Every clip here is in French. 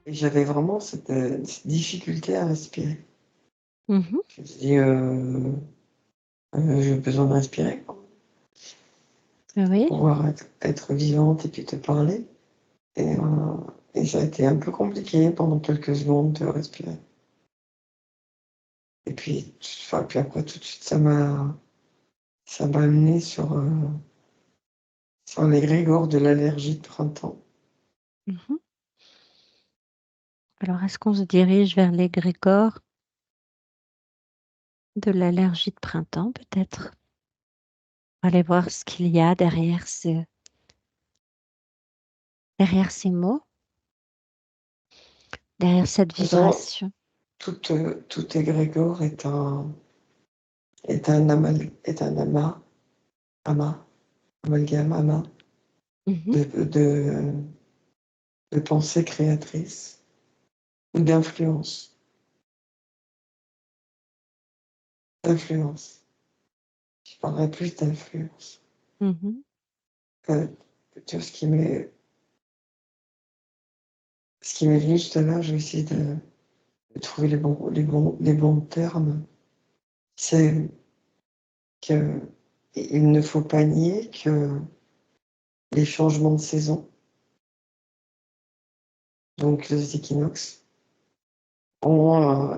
Et j'avais vraiment cette difficulté à respirer. Mhm. Je me suis dit, j'ai besoin de respirer pour Oui. pouvoir être vivante et puis te parler. Et ça a été un peu compliqué pendant quelques secondes de respirer. Et puis, enfin, puis après, tout de suite, ça m'a amené sur l'égrégore de l'allergie de printemps. Mhm. Alors, est-ce qu'on se dirige vers l'égrégore de l'allergie de printemps, peut-être? Aller voir ce qu'il y a derrière ces mots, derrière cette De toute façon, vibration. tout égrégore amalgame, amas Mhm. de pensées créatrices ou d'influence. D'influence. Je parlerai plus d'influence. Mhm. Euh, tu vois, ce qui m'est venu tout à l'heure, je vais essayer de trouver les bons termes. C'est qu'il ne faut pas nier que les changements de saison, donc les équinoxes, ont,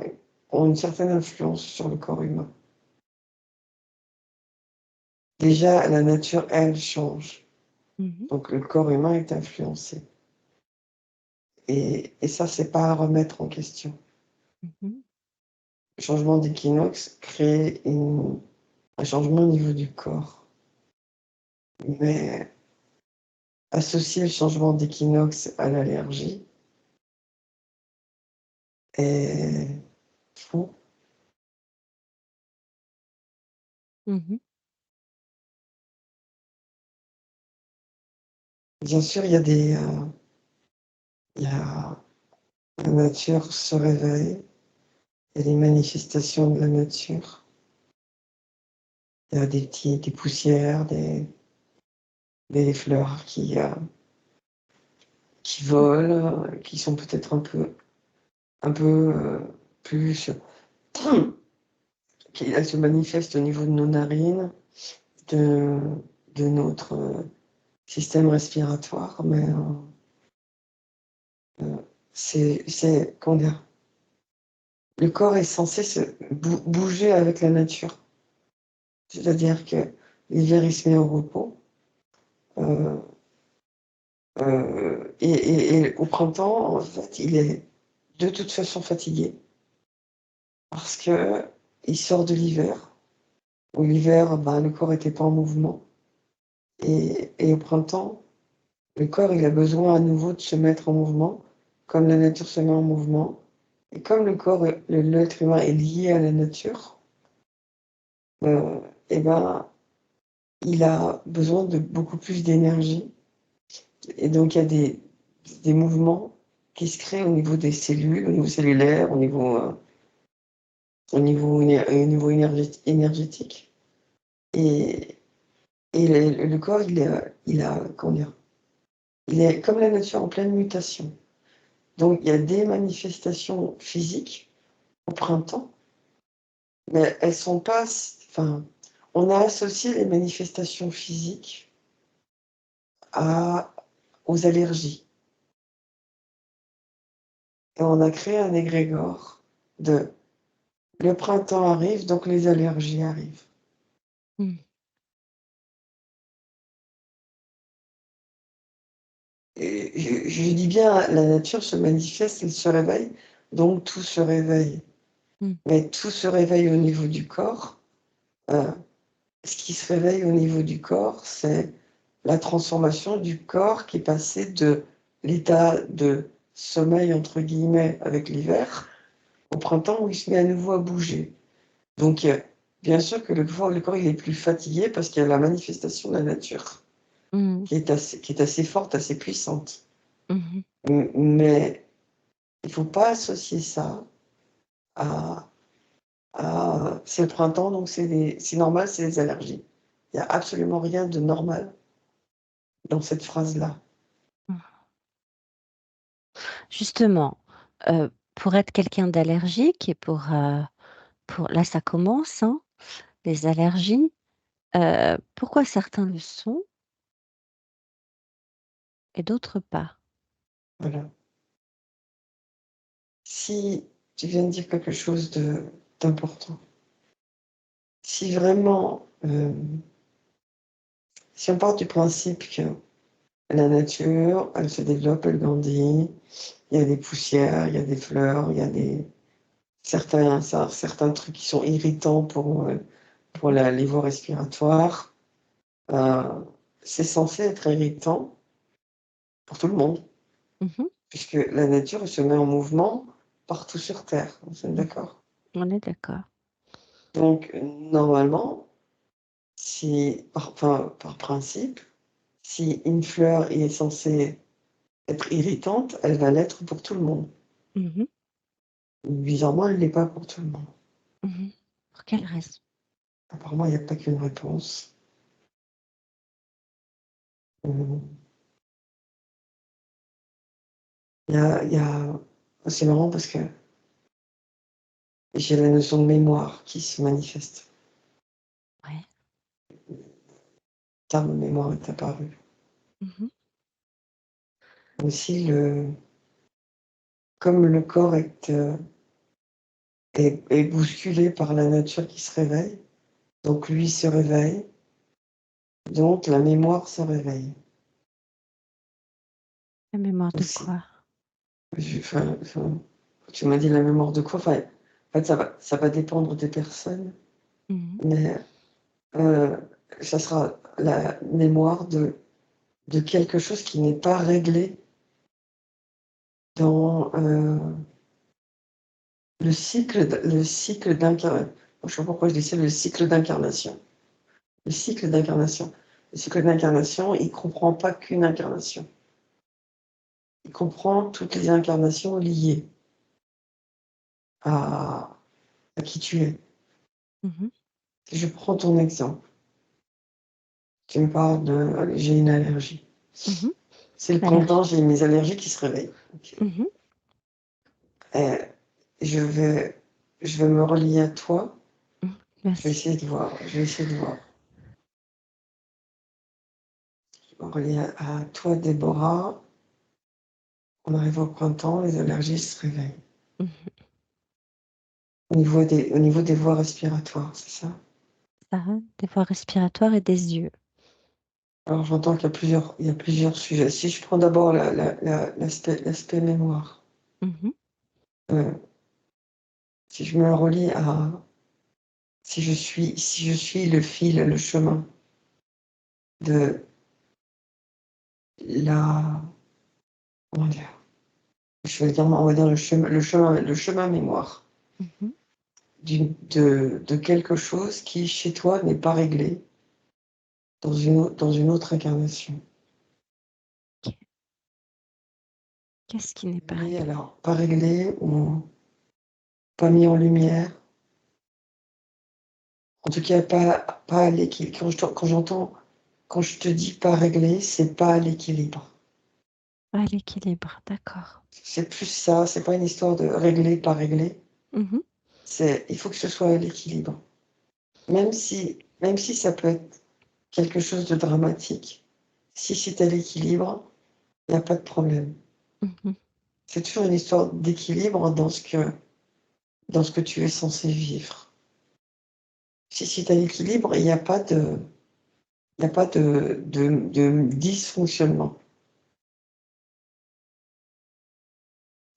ont une certaine influence sur le corps humain. Déjà, la nature, elle, change. Mhm. Donc le corps humain est influencé. Et ça, c'est pas à remettre en question. Mhm. Le changement d'équinoxe crée un changement au niveau du corps. Mais associer le changement d'équinoxe à l'allergie est faux. Mhm. Bien sûr, il y a la nature se réveille, il y a les manifestations de la nature. Il y a des poussières, des fleurs qui volent, qui sont peut-être un peu plus. Elles se manifestent au niveau de nos narines, de, de notre système respiratoire, mais comment dire, le corps est censé se bouger avec la nature. C'est-à-dire que l'hiver, il se met au repos. euh, et au printemps, en fait, il est de toute façon fatigué parce que il sort de l'hiver. Où l'hiver, ben, le corps n'était pas en mouvement. Et au printemps, le corps, il a besoin à nouveau de se mettre en mouvement, comme la nature se met en mouvement. Et comme le corps, l'être humain est lié à la nature, euh, et ben, il a besoin de beaucoup plus d'énergie. Et donc, il y a des mouvements qui se créent au niveau des cellules, au niveau cellulaire, au niveau énergétique. Et, et le corps, il a, comment dire, il est comme la nature en pleine mutation. Donc, il y a des manifestations physiques au printemps, mais elles sont pas. Enfin, on a associé les manifestations physiques aux allergies. Et on a créé un égrégore de le printemps arrive, donc les allergies arrivent. Mhm. Et je dis bien, la nature se manifeste, elle se réveille, donc tout se réveille. Mhm. Mais tout se réveille au niveau du corps. Euh, Ce qui se réveille au niveau du corps, c'est la transformation du corps qui est passé de l'état de sommeil, entre guillemets, avec l'hiver, au printemps où il se met à nouveau à bouger. Donc, bien sûr que le corps il est plus fatigué parce qu'il y a la manifestation de la nature Mhm. qui est assez forte, assez puissante. Mhm. Mais il ne faut pas associer ça à c'est le printemps, donc c'est normal, c'est les allergies. Il n'y a absolument rien de normal dans cette phrase-là. Justement, pour être quelqu'un d'allergique et là ça commence, hein, les allergies, pourquoi certains le sont et d'autres pas? Voilà. Si tu viens de dire quelque chose d'important, si vraiment, si on part du principe que la nature, elle se développe, elle grandit, il y a des poussières, il y a des fleurs, il y a certains trucs qui sont irritants pour les voies respiratoires. Euh, c'est censé être irritant pour tout le monde, Mmh. puisque la nature se met en mouvement partout sur Terre. Vous êtes Mmh. d'accord? On est d'accord. Donc, normalement, si, par principe, si une fleur est censée être irritante, elle va l'être pour tout le monde. Mmh. Bizarrement, elle ne l'est pas pour tout le monde. Mmh. Pour quelle raison? Apparemment, il n'y a pas qu'une réponse. Euh, il y a... C'est marrant parce que j'ai la notion de mémoire qui se manifeste. Ouais. Le terme mémoire est apparu. Mmh. Aussi, comme le corps est bousculé par la nature qui se réveille, donc lui se réveille, donc la mémoire se réveille La mémoire de aussi. quoi? Tu m'as dit la mémoire de quoi? Enfin, en fait, ça va dépendre des personnes, Mmh. mais euh, ça sera la mémoire de quelque chose qui n'est pas réglé dans le cycle d'incarnation. Je ne sais pas pourquoi je dis ça, le cycle d'incarnation. Le cycle d'incarnation. Le cycle d'incarnation, il ne comprend pas qu'une incarnation. Il comprend toutes les incarnations liées à, à qui tu es. Mmh. Si je prends ton exemple, tu me parles de j'ai une allergie. Mmh. C'est le L'allergie. printemps, j'ai mes allergies qui se réveillent. Ok. Mmh. Euh, je vais, je vais me relier à toi. Mmh. Je vais Merci. essayer de voir. Je vais essayer de voir. Je vais me relier à toi, Déborah. On arrive au printemps, les allergies se réveillent. Mmh. Au niveau des voies respiratoires, c'est ça? Ça, des voies respiratoires et des yeux. Alors j'entends il y a plusieurs sujets. Si je prends d'abord l'aspect mémoire, Mmh. euh, si je me relie à si je suis le fil, le chemin de la comment dire? Je vais dire on va dire le chemin mémoire Mmh. de quelque chose qui chez toi n'est pas réglé dans une autre incarnation. OK. Qu'est-ce qui n'est pas Réglé, réglé? alors pas réglé ou pas mis en lumière. En tout cas, pas à l'équilibre. Quand je te dis pas réglé, c'est pas à l'équilibre. Ah, l'équilibre, d'accord. C'est plus ça, c'est pas une histoire de régler, pas régler. Mmh. Il faut que ce soit à l'équilibre. Même si ça peut être quelque chose de dramatique, si c'est à l'équilibre, il n'y a pas de problème. Mmh. C'est toujours une histoire d'équilibre dans ce que tu es censé vivre. Si c'est à l'équilibre, il n'y a pas de dysfonctionnement.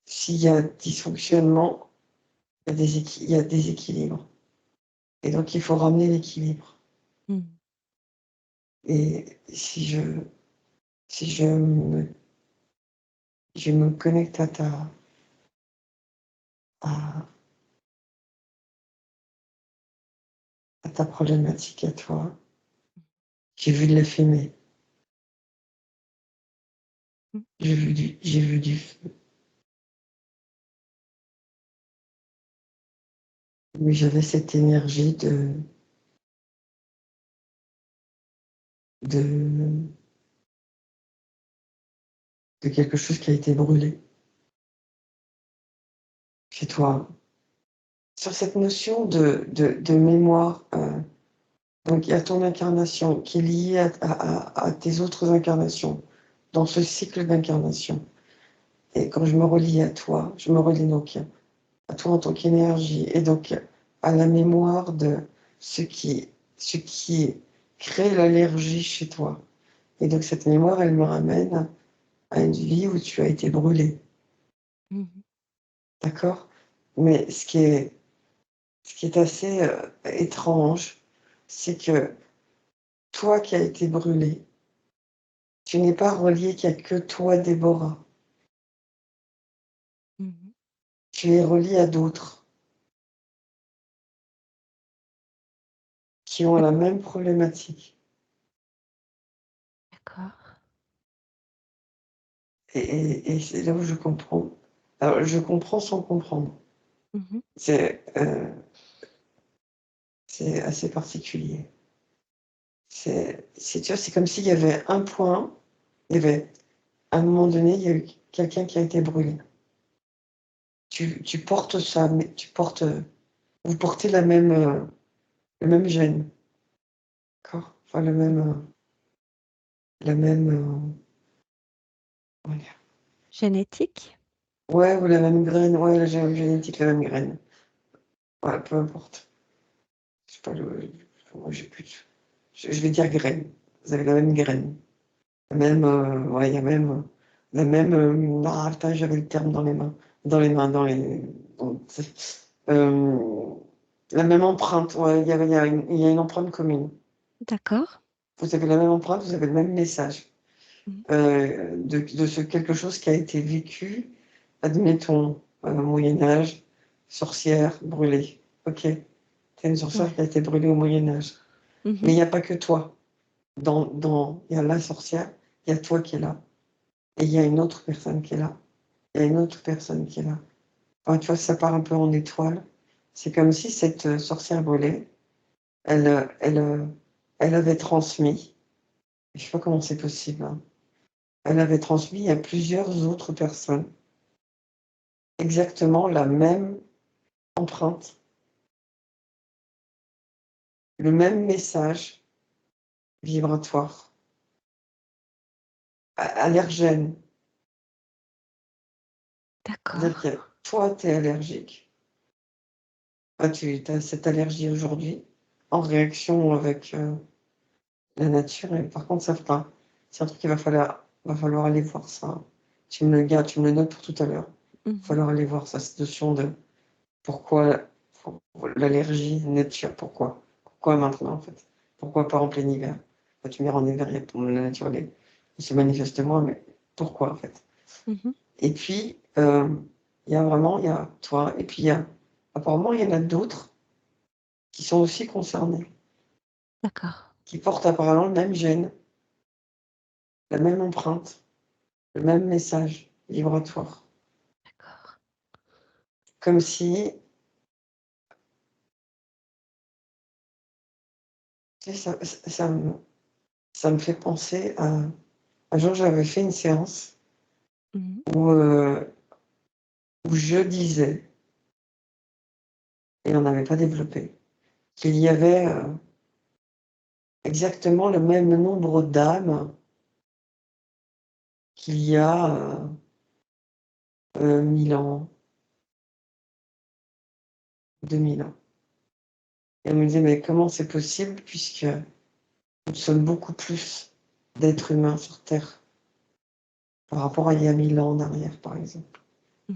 S'il y a dysfonctionnement, il y a déséquilibre. Et donc, il faut ramener l'équilibre. Mmh. Et si je me connecte à, à ta problématique, à toi, j'ai vu de la fumée, Mmh. j'ai vu du feu. Mais j'avais cette énergie de, de quelque chose qui a été brûlé. chez toi. Sur cette notion de mémoire, donc il y a ton incarnation qui est liée à tes autres incarnations, dans ce cycle d'incarnation. Et quand je me relie à toi, je me relie donc à toi en tant qu'énergie, et donc à la mémoire de ce qui crée l'allergie chez toi. Et donc cette mémoire, elle me ramène à une vie où tu as été brûlé, Mmh. d'accord? Mais ce qui est assez étrange, c'est que toi qui as été brûlé, tu n'es pas relié qu'il n'y a que toi, Déborah. Mmh. Tu es relié à d'autres qui ont la même problématique. D'accord. Et c'est là où je comprends. Alors, je comprends sans comprendre. Mmh. C'est assez particulier. Tu vois, c'est comme s'il y avait un point, il y avait, à un moment donné, il y a eu quelqu'un qui a été brûlé. Tu portes ça, mais vous portez le même gène, d'accord? Enfin, comment dire? Génétique? Ouais, ou la même graine, ouais, la génétique, la même graine. Ouais, peu importe. Je sais pas moi, j'ai plus je vais dire graine. Vous avez la même graine. Même, ouais, il y a même, la même, ah putain, j'avais le terme dans les mains. Dans euh, la même empreinte, ouais, il y a une empreinte commune. D'accord. Vous avez la même empreinte, vous avez le même message. Mmh. De ce quelque chose qui a été vécu, admettons, au Moyen Âge, sorcière brûlée. OK, tu une sorcière Ouais. qui a été brûlée au Moyen Âge. Mais Mmh. il y a pas que toi. Il y a la sorcière, il y a toi qui es là, et il y a une autre personne qui est là, il y a une autre personne qui est là. Enfin, tu vois, ça part un peu en étoile. C'est comme si cette, sorcière brûlée, elle avait transmis, je sais pas comment c'est possible, hein, elle avait transmis à plusieurs autres personnes exactement la même empreinte, le même message vibratoire, allergène. C'est-à-dire D'accord. que toi, tu es allergique. Tu as cette allergie aujourd'hui en réaction avec, la nature, et par contre ça fera c'est un truc qu'il va falloir aller voir ça. Tu me le gardes, tu me le notes pour tout à l'heure. Il va Mmh. falloir aller voir ça, cette notion de pourquoi l'allergie nature, pourquoi? Pourquoi maintenant en fait? Pourquoi pas en plein hiver? Bah, tu me diras en hiver, la nature elle se manifeste moins, mais pourquoi en fait? Mmh. Et puis, il y a toi, et puis apparemment il y en a d'autres qui sont aussi concernés, D'accord. qui portent apparemment le même gène, la même empreinte, le même message vibratoire. D'accord. Comme si, tu sais, ça me fait penser à un jour j'avais fait une séance Mmh. où, où je disais, et on n'avait pas développé, qu'il y avait, exactement le même nombre d'âmes qu'il y a, 1000 ans, 2000 ans. Et elle me disait: «Mais comment c'est possible puisque nous sommes beaucoup plus d'êtres humains sur terre par rapport à il y a 1000 ans en arrière, par exemple?» Mmh.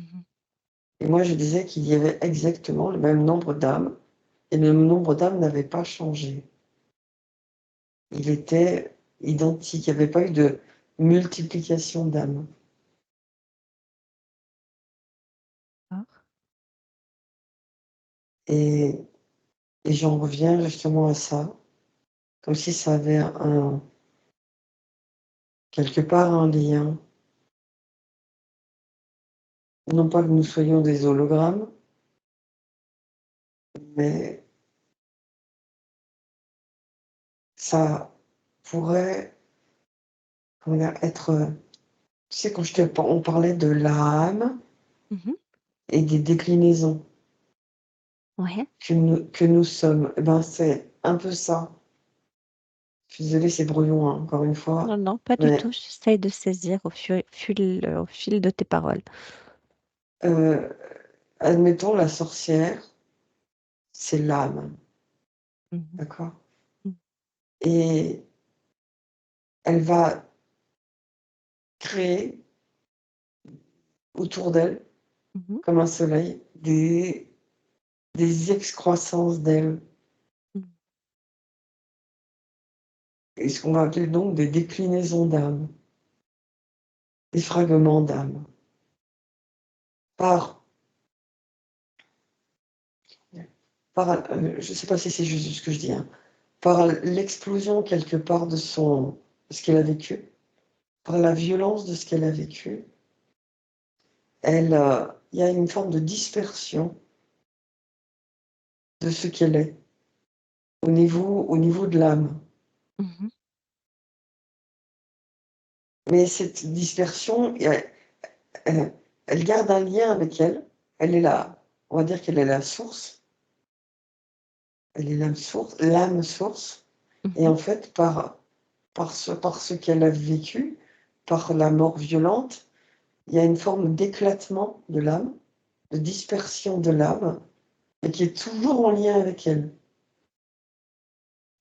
Et moi, je disais qu'il y avait exactement le même nombre d'âmes, et le nombre d'âmes n'avait pas changé. Il était identique, il n'y avait pas eu de multiplication d'âmes. D'accord. Et, et j'en reviens justement à ça, comme si ça avait quelque part un lien. Non pas que nous soyons des hologrammes, mais ça pourrait, comment dire, être. Tu sais, quand on parlait de l'âme, Mmh. et des déclinaisons Ouais. que nous sommes. Eh ben, c'est un peu ça. Je suis désolée, c'est brouillon, hein, encore une Non, fois, non, pas du tout. mais J'essaye de saisir au fil de tes paroles. euh, admettons la sorcière, c'est l'âme, Mhm. d'accord? Mhm. Et elle va créer autour d'elle, Mhm. comme un soleil, des excroissances d'elle, Mhm. et ce qu'on va appeler donc des déclinaisons d'âme, des fragments d'âme, par, je ne sais pas si c'est juste ce que je dis, hein, par l'explosion quelque part de ce qu'elle a vécu, par la violence de ce qu'elle a vécu, il y a une forme de dispersion de ce qu'elle est au niveau de l'âme. Mhm. Mais cette dispersion, elle, elle garde un lien avec elle. Elle est là, on va dire qu'elle est la source. Elle est l'âme source. Et Mhm. en fait, par ce qu'elle a vécu, par la mort violente, il y a une forme d'éclatement de l'âme, de dispersion de l'âme, et qui est toujours en lien avec elle.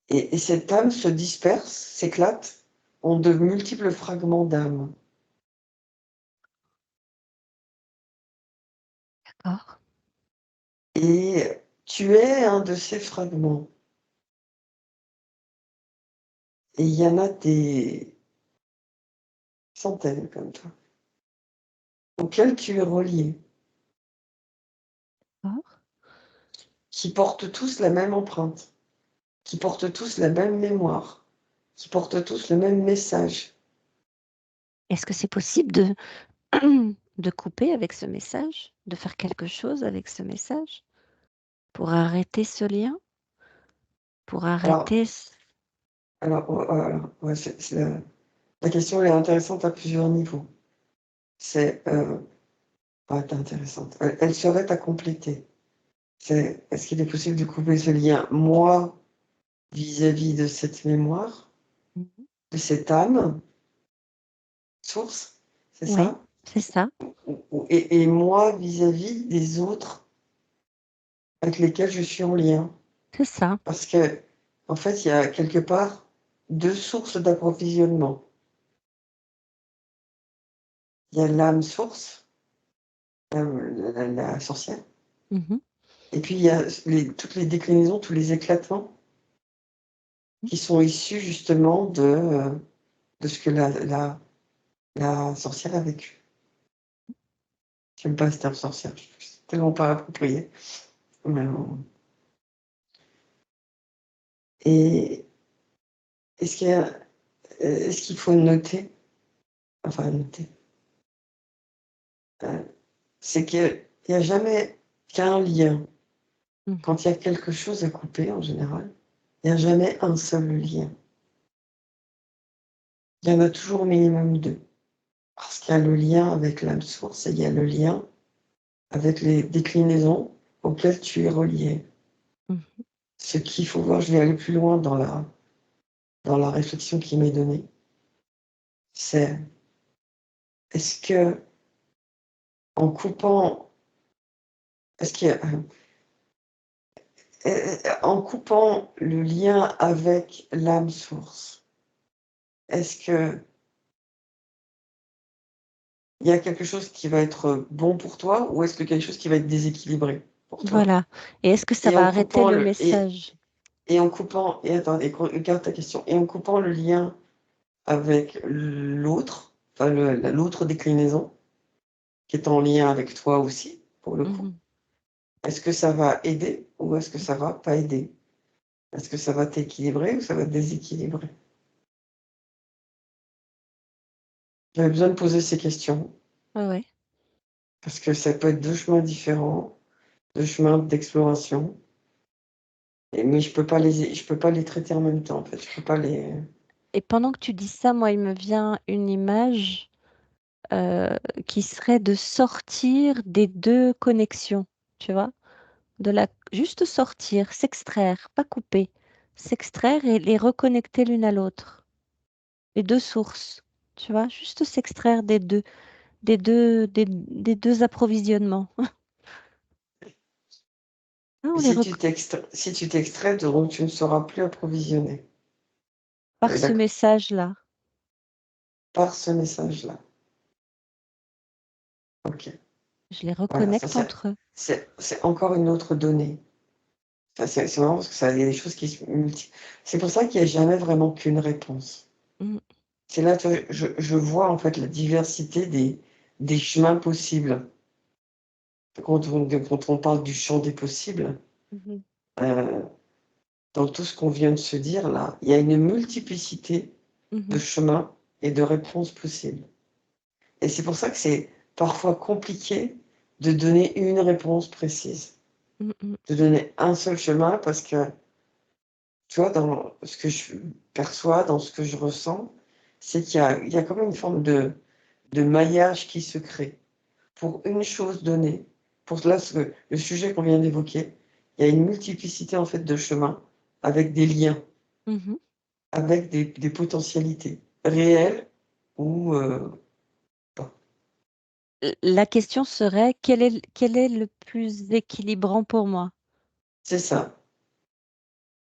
Et cette âme se disperse, s'éclate en de multiples fragments d'âme. D'accord. Et tu es un de ces fragments. Et il y en a des centaines comme toi, auxquels tu es relié, D'accord. qui portent tous la même empreinte, qui portent tous la même mémoire, qui portent tous le même message. Est-ce que c'est possible de couper avec ce message, de faire quelque chose avec ce message pour arrêter ce lien, pour Alors, arrêter ouais, la question est intéressante à plusieurs niveaux. C'est, pas intéressante. Elle serait à compléter. C'est, est-ce qu'il est possible de couper ce lien, moi, vis-à-vis de cette mémoire, Mhm. de cette âme, source, c'est Oui, ça? c'est ça, Et moi vis-à-vis des autres avec lesquels je suis en lien. c'est ça. Parce que, en fait, il y a quelque part deux sources d'approvisionnement. Il y a l'âme source, la sorcière, Mhm. et puis il y a toutes les déclinaisons, tous les éclatements qui sont issus justement de ce que la sorcière a vécu. J'aime pas ce terme sorcière, je trouve que c'est tellement pas approprié. Mais et est-ce est-ce qu'il faut noter, enfin noter, euh, c'est qu'il n'y a jamais qu'un lien. Mhm. Quand il y a quelque chose à couper, en général, il n'y a jamais un seul lien. Il y en a toujours au minimum deux. Parce qu'il y a le lien avec l'âme source et il y a le lien avec les déclinaisons auxquelles tu es relié. Mhm. Ce qu'il faut voir, je vais aller plus loin dans la réflexion qui m'est donnée, c'est est-ce que en coupant, est-ce que en coupant le lien avec l'âme source, est-ce que il y a quelque chose qui va être bon pour toi ou est-ce que quelque chose qui va être déséquilibré pour toi? Voilà. Et est-ce que ça Et va en arrêter coupant le le message? et en coupant et attends, et regarde ta question. Et en coupant le lien avec l'autre, enfin l'autre déclinaison, qui est en lien avec toi aussi, pour le coup, Mhm. est-ce que ça va aider ou est-ce que ça va pas aider? Est-ce que ça va t'équilibrer ou ça va te déséquilibrer? J'avais besoin de poser ces questions Ouais, ouais. parce que ça peut être deux chemins différents, deux chemins d'exploration. Mais je peux pas les traiter en même temps, en fait. Je peux pas les. Et pendant que tu dis ça, moi, il me vient une image qui serait de sortir des deux connexions, tu vois? Juste sortir, s'extraire, pas couper, s'extraire et les reconnecter l'une à l'autre. Les deux sources, tu vois? Juste s'extraire des deux approvisionnements. Ah, on les rec Si tu t'extrais, donc tu ne seras plus approvisionné. par ce D'accord. message-là. Par ce message-là. Ok. Je les Voilà, reconnecte entre eux. c'est encore une autre donnée. C'est marrant parce que ça, il y a des choses qui se C'est pour ça qu'il n'y a jamais vraiment qu'une réponse. Mmh. C'est là, tu vois, je vois en fait la diversité des chemins possibles. Quand on parle du champ des possibles, Mmh. euh, dans tout ce qu'on vient de se dire là, il y a une multiplicité de Mmh. chemins et de réponses possibles. Et c'est pour ça que c'est parfois compliqué de donner une réponse précise, Mmh mh. de donner un seul chemin parce que, tu vois, dans ce que je perçois, dans ce que je ressens, c'est il y a quand même une forme de maillage qui se crée. Pour une chose donnée, pour là, le sujet qu'on vient d'évoquer, il y a une multiplicité en fait de chemins avec des liens, Mmh. avec des potentialités réelles ou pas. La question serait quel est le plus équilibrant pour moi? C'est ça.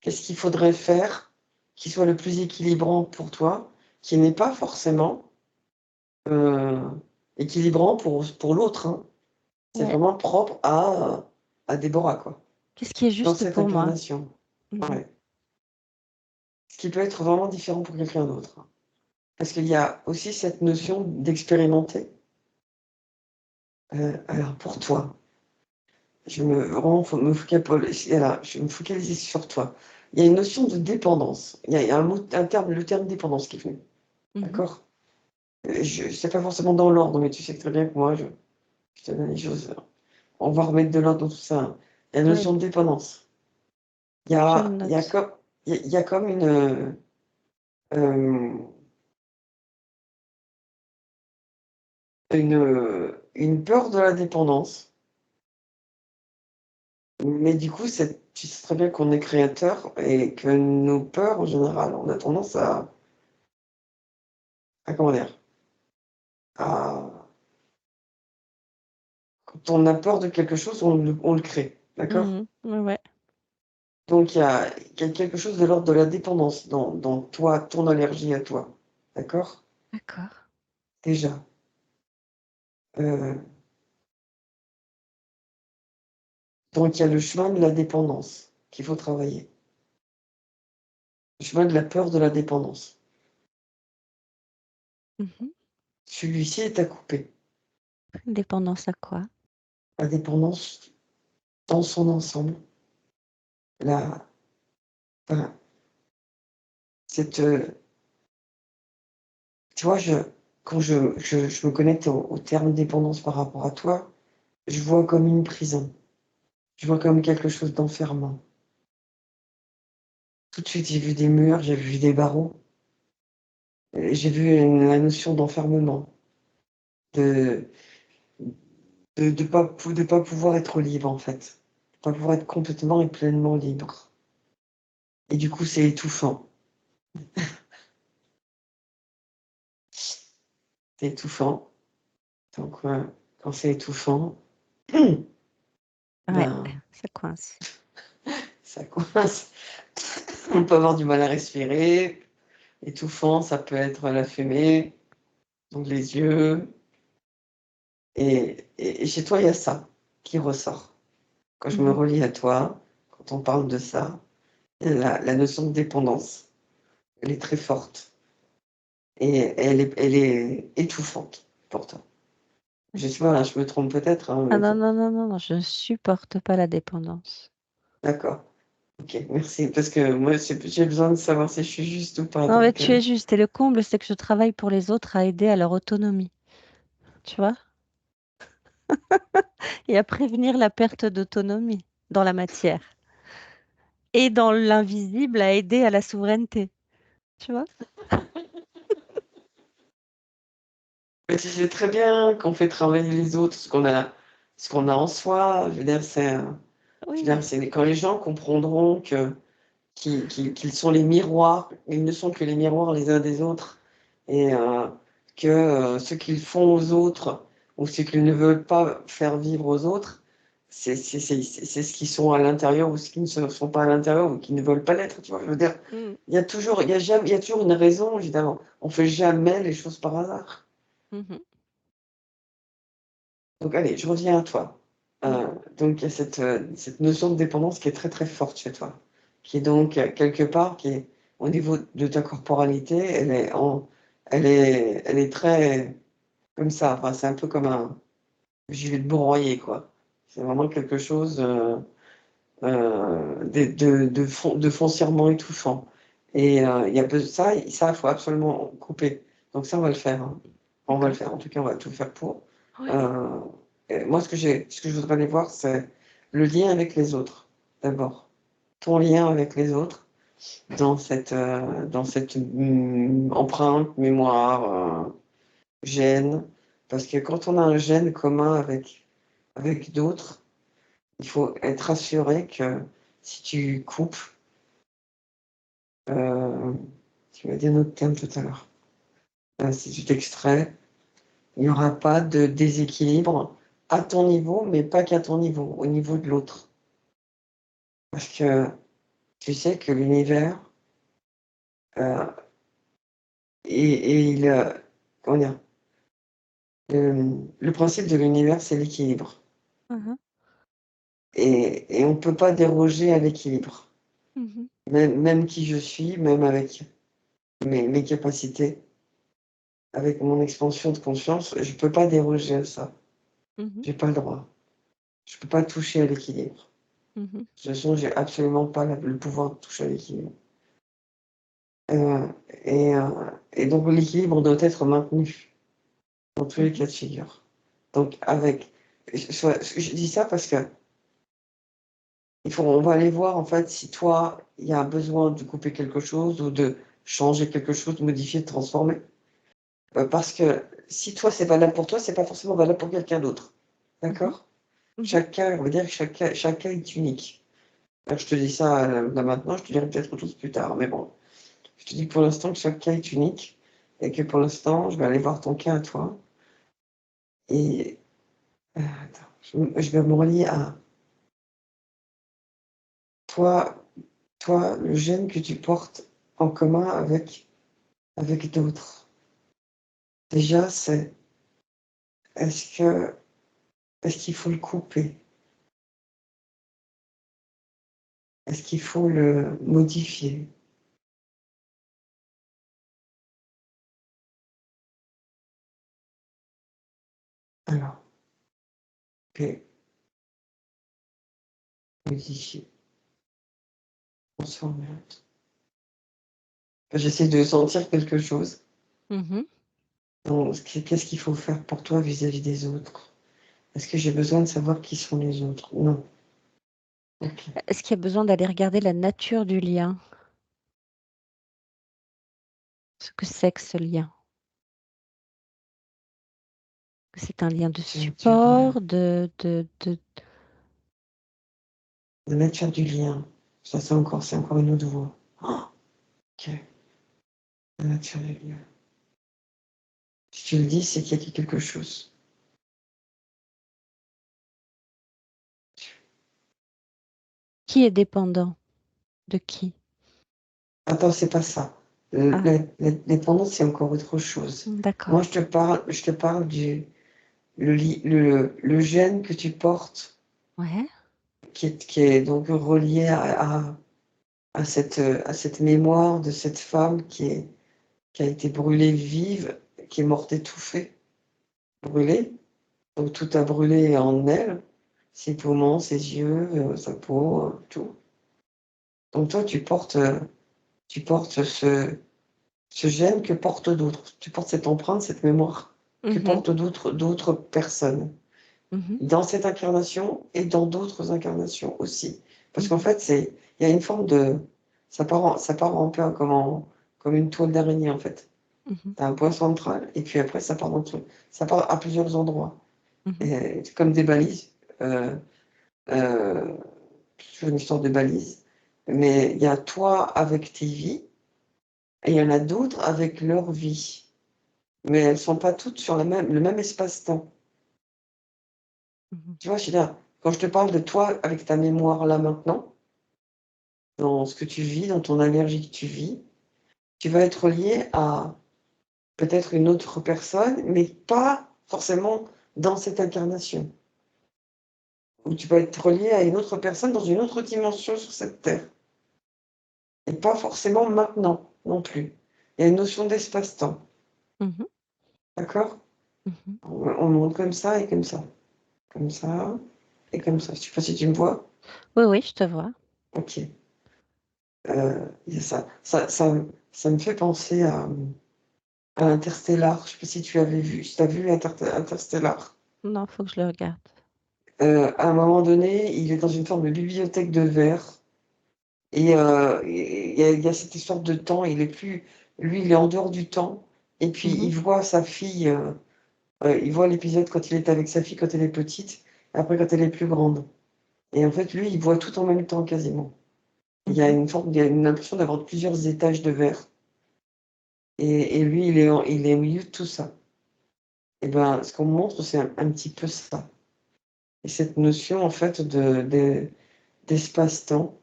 Qu'est-ce qu'il faudrait faire qui soit le plus équilibrant pour toi, qui n'est pas forcément euh, équilibrant pour l'autre, hein. C'est Ouais. vraiment propre à Déborah, quoi, Qu'est-ce qui est dans juste cette pour moi? incarnation. Mmh. Ouais. Ce qui peut être vraiment différent pour quelqu'un d'autre, hein. Parce qu'il y a aussi cette notion d'expérimenter. Alors pour toi, vraiment je vais me focaliser sur toi. Il y a une notion de dépendance. Il y a un terme, le terme dépendance qui est venu. Mmh. D'accord? Je sais pas forcément dans l'ordre, mais tu sais très bien que moi, je te donne les choses. On va remettre de l'ordre dans tout ça, hein. Il y a la Oui, notion de dépendance. je le Il y a note. comme, il y a comme euh, une peur de la dépendance. Mais du coup, tu sais très bien qu'on est créateur et que nos peurs, en général, on a tendance à comment dire, à, quand on a peur de quelque chose, on le crée. D'accord? Mmh. Ouais, ouais. Donc, il y a quelque chose de l'ordre de la dépendance dans toi, ton allergie à toi. D'accord? D'accord. Déjà. Euh, donc, il y a le chemin de la dépendance qu'il faut travailler. Le chemin de la peur de la dépendance. Mmh. Celui-ci est à couper. Dépendance à quoi? La dépendance dans son ensemble. La, enfin, cette, tu vois, quand je me connecte au terme dépendance par rapport à toi, je vois comme une prison. Je vois comme quelque chose d'enfermant. Tout de suite, j'ai vu des murs, j'ai vu des barreaux. J'ai vu la notion d'enfermement, de de pas pouvoir être libre, en fait. De pas pouvoir être complètement et pleinement libre. Et du coup, c'est étouffant. C'est étouffant. Donc, quand c'est étouffant, Ouais, ben, ça coince. ça coince. On peut avoir du mal à respirer. Étouffant, ça peut être la fumée, donc les yeux. Et chez toi, il y a ça qui ressort. Quand je me Mmh. relie à toi, quand on parle de ça, la notion de dépendance, elle est très forte. Et elle est étouffante pour toi. Je sais pas, hein, je me trompe peut-être, hein, Ah mais non, bon, non, non, non, non, je supporte pas la dépendance. d'accord. Ok, merci. Parce que moi, j'ai besoin de savoir si je suis juste ou pas. Non, mais Donc, tu es juste et le comble, c'est que je travaille pour les autres à aider à leur autonomie, tu vois? Et à prévenir la perte d'autonomie dans la matière et dans l'invisible, à aider à la souveraineté, tu vois? Mais tu sais très bien qu'on fait travailler les autres, ce qu'on a en soi. Je veux dire, Oui. quand les gens comprendront qu'ils sont les miroirs, ils ne sont que les miroirs les uns des autres, et que ce qu'ils font aux autres ou ce qu'ils ne veulent pas faire vivre aux autres, c'est ce qu'ils sont à l'intérieur ou ce qui ne sont pas à l'intérieur ou qui ne veulent pas l'être. Tu vois, je veux dire, Mmh. il y a toujours une raison, évidemment. On fait jamais les choses par hasard. Mmh. Donc allez, je reviens à toi. Mmh. Donc il y a cette notion de dépendance qui est très, très forte chez toi, qui est donc quelque part qui est au niveau de ta corporalité, elle est très comme ça, enfin, c'est un peu comme un gilet de broyer, quoi. C'est vraiment quelque chose, de foncièrement étouffant et il y a ça, il faut absolument couper. Donc ça, on va le faire, hein. On va le D'accord. faire, en tout cas, on va tout faire pour. Oui. Heu Moi, ce que je voudrais aller voir, c'est le lien avec les autres, d'abord. Ton lien avec les autres dans cette, empreinte, mémoire, gêne. Parce que quand on a un gène commun avec d'autres, il faut être assuré que si tu coupes, heu, tu m'as dit un autre terme tout à l'heure, si tu t'extrais, il n'y aura pas de déséquilibre à ton niveau, mais pas qu'à ton niveau, au niveau de l'autre. Parce que tu sais que l'univers, heu, il, comment dire? Le principe de l'univers, c'est l'équilibre Mmh. et on ne peut pas déroger à l'équilibre. Mmh. Même qui je suis, même avec mes capacités, avec mon expansion de conscience, je peux pas déroger à ça. Mmh. J'ai pas le droit. Je peux pas toucher à l'équilibre. Mmh. De toute façon, j'ai absolument pas le pouvoir de toucher à l'équilibre. Et donc l'équilibre doit être maintenu dans tous les Mmh. cas de figure. Donc je dis ça parce que on va aller voir en fait si toi, il y a un besoin de couper quelque chose ou de changer quelque chose, de modifier, de transformer. Parce que si toi, c'est valable pour toi, c'est pas forcément valable pour quelqu'un d'autre. Mmh. D'accord? Mmh. Chaque cas, on va dire que chaque cas est unique. Je te dis ça, là maintenant, je te dirai peut-être autre chose plus tard, mais bon. Je te dis pour l'instant que chaque cas est unique et que pour l'instant, je vais aller voir ton cas à toi et attends, je vais me relier à toi toi, le gène que tu portes en commun avec d'autres. Déjà, c'est est-ce que est-ce qu'il faut le couper? Est-ce qu'il faut le modifier? Alors, OK, modifier, transformer. J'essaie de sentir quelque chose. Mmh. Donc, qu'est-ce qu'il faut faire pour toi vis-à-vis des autres? Est-ce que j'ai besoin de savoir qui sont les autres? Non. OK. Est-ce qu'il y a besoin d'aller regarder la nature du lien? Ce que c'est que ce lien? C'est un lien de La support, de nature du lien. Ça, c'est encore une autre voie. Oh, OK, la nature du lien. Si tu le dis, c'est qu'il y a quelque chose. qui est dépendant de qui? Attends, c'est pas ça. Ah, L'indépendance, c'est encore autre chose. d'accord. Moi, je te parle du le gène que tu portes, Ouais. qui est donc relié à cette mémoire de cette femme qui a été brûlée vive, qui est morte étouffée, brûlée. Donc tout a brûlé en elle, ses poumons, ses yeux, sa peau, tout. Donc toi, tu portes ce gène que portent d'autres. Tu portes cette empreinte, cette mémoire que Mmh. portent d'autres personnes, Mmh. dans cette incarnation et dans d'autres incarnations aussi. Parce qu'en Mmh. fait, il y a une forme de ça part un peu comme une toile d'araignée, en fait. Mmh. Tu as un point central et puis après ça part à plusieurs endroits. Mmh. Et c'est comme des balises, heu, toujours une histoire de balises, mais il y a toi avec tes vies et il y en a d'autres avec leur vie. Mais elles sont pas toutes sur le même espace-temps. Mmh. Tu vois? Je veux dire, quand je te parle de toi avec ta mémoire là maintenant, dans ce que tu vis, dans ton allergie que tu vis, tu vas être lié à peut-être une autre personne, mais pas forcément dans cette incarnation. Ou tu vas être relié à une autre personne dans une autre dimension sur cette terre. Et pas forcément maintenant non plus. Il y a une notion d'espace-temps, Mmh. d'accord? Mmh. On monte comme ça et comme ça. Je sais pas si tu me vois? Oui, oui, je te vois. OK. Il y a ça. Ça me fait penser à Interstellar. Je sais pas si tu avais vu. Si tu as vu Interstellar? Non, faut que je le regarde. À un moment donné, il est dans une forme de bibliothèque de verre et il y a cette histoire de temps. Lui, il est en dehors du temps et puis Mmh. il voit sa fille, il voit l'épisode quand il est avec sa fille quand elle est petite et après quand elle est plus grande et en fait, lui, il voit tout en même temps quasiment. Mmh. Il y a une impression d'avoir plusieurs étages de verre et lui, il est au milieu de tout ça et ben, ce qu'on me montre, c'est un petit peu ça et cette notion, en fait, d'espace-temps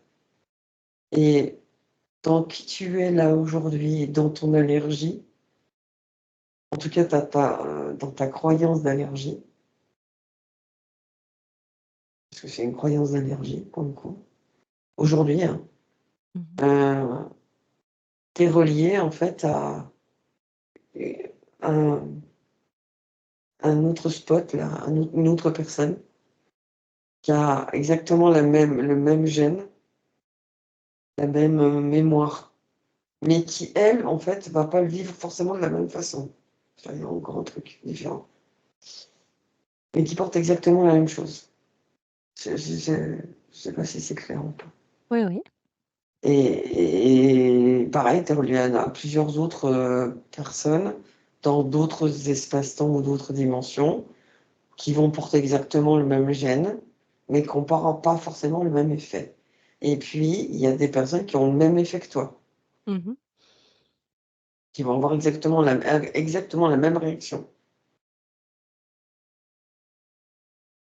et dans qui tu es là aujourd'hui et dans ton allergie, en tout cas dans ta croyance d'allergie, parce que c'est une croyance d'allergie pour le coup. Aujourd'hui, hein, Mmh. heu, tu es relié en fait à un autre spot là, une autre personne qui a exactement le même gène, la même, mémoire, mais qui elle, en fait, va pas le vivre forcément de la même façon. C'est un grand truc différent, mais qui porte exactement la même chose. Je sais pas si c'est clair ou pas. Oui, oui. Et pareil, tu es relié à plusieurs autres, personnes dans d'autres espaces-temps ou d'autres dimensions qui vont porter exactement le même gène, mais qui ont pas forcément le même effet. Et puis, il y a des personnes qui ont le même effet que toi, Mmh. qui vont avoir exactement la même réaction.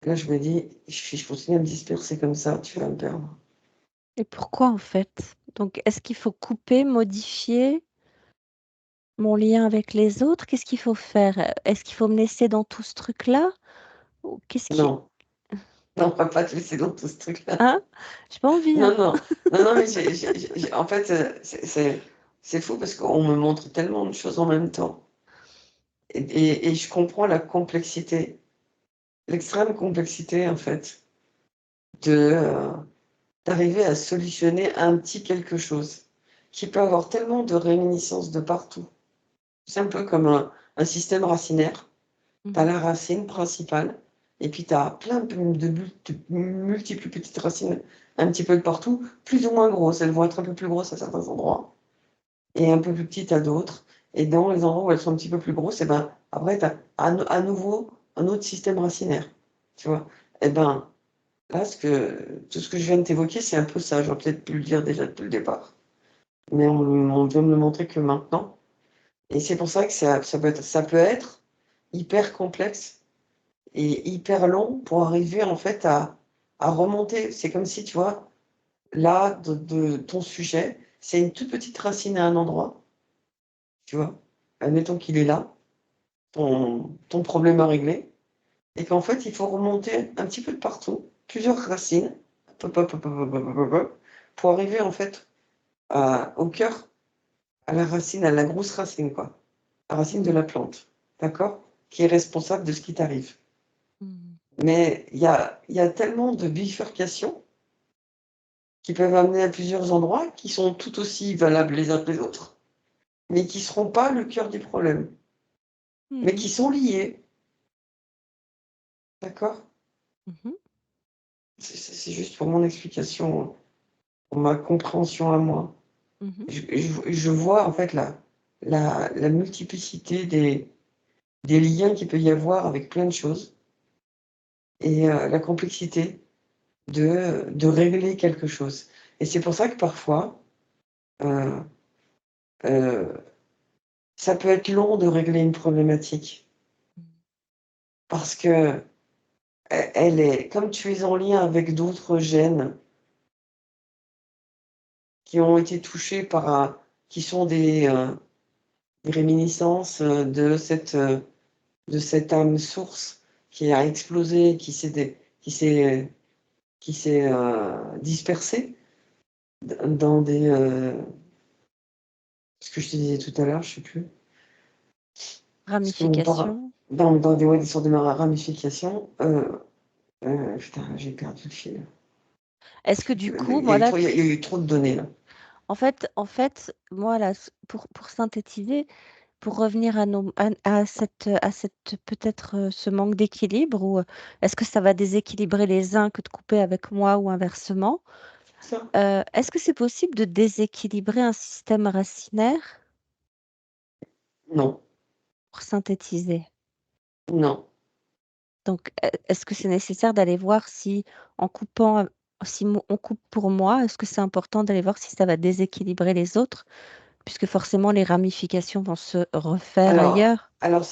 Là, je me dis: Si je continue à me disperser comme ça, tu vas me perdre». Et pourquoi, en fait? Donc est-ce qu'il faut couper, modifier mon lien avec les autres? Qu'est-ce qu'il faut faire? Est-ce qu'il faut me laisser dans tout ce truc-là? Ou qu'est-ce qui Non, non, on va pas te laisser dans tout ce truc-là. hein? J'ai pas envie, Non, hein. non, non, non, mais en fait, c'est fou parce qu'on me montre tellement de choses en même temps et je comprends la complexité, l'extrême complexité, en fait, de, d'arriver à solutionner un petit quelque chose qui peut avoir tellement de réminiscences de partout. C'est un peu comme un système racinaire. Tu as Mmh. la racine principale et puis tu as plein de multiples petites racines un petit peu de partout, plus ou moins grosses. Elles vont être un peu plus grosses à certains endroits et un peu plus petites à d'autres. Et dans les endroits où elles sont un petit peu plus grosses, et ben, après, tu as à nouveau un autre système racinaire. Tu vois? Et ben, là, tout ce que je viens de t'évoquer, c'est un peu ça. J'aurais peut-être pu le dire déjà depuis le départ. Mais on vient me le montrer que maintenant. Et c'est pour ça que ça peut être hyper complexe et hyper long pour arriver en fait à remonter. C'est comme si, tu vois, là, de ton sujet, c'est une toute petite racine à un endroit, tu vois? Admettons qu'il est là, ton problème à régler et qu'en fait, il faut remonter un petit peu de partout, plusieurs racines, hop, hop, hop, hop, hop, hop, hop, hop, pour arriver en fait au cœur, à la racine, à la grosse racine, quoi. La racine de Mmh. la plante, d'accord? Qui est responsable de ce qui t'arrive. Mmh. Mais il y a tellement de bifurcations qui peuvent amener à plusieurs endroits, qui sont tout aussi valables les uns que les autres, mais qui seront pas le cœur du problème, mais Mmh. qui sont liés, d'accord? Mmh. C'est juste pour mon explication, pour ma compréhension à moi. Mmh. Je vois en fait là. la multiplicité des liens qu'il peut y avoir avec plein de choses et la complexité de régler quelque chose. Et c'est pour ça que parfois, euh, euh, ça peut être long de régler une problématique. Parce que elle est, comme tu es en lien avec d'autres gènes qui ont été touchés qui sont des réminiscences de cette âme source qui a explosé, qui s'est dispersée dans ce que je te disais tout à l'heure, je sais plus. Parce qu'on parle Ramification. dans des sortes de ramifications. Putain, j'ai perdu le fil. Est-ce que du coup, moi là, Il y a eu trop de données là. en fait, moi là, pour synthétiser, pour revenir à cette peut-être ce manque d'équilibre, ou est-ce que ça va déséquilibrer les uns que de couper avec moi ou inversement? Ça? Est-ce que c'est possible de déséquilibrer un système racinaire Non, pour synthétiser? non. Donc, est-ce que c'est nécessaire d'aller voir si en coupant, si on coupe pour moi, est-ce que c'est important d'aller voir si ça va déséquilibrer les autres? Puisque forcément les ramifications vont se refaire ailleurs. Alors,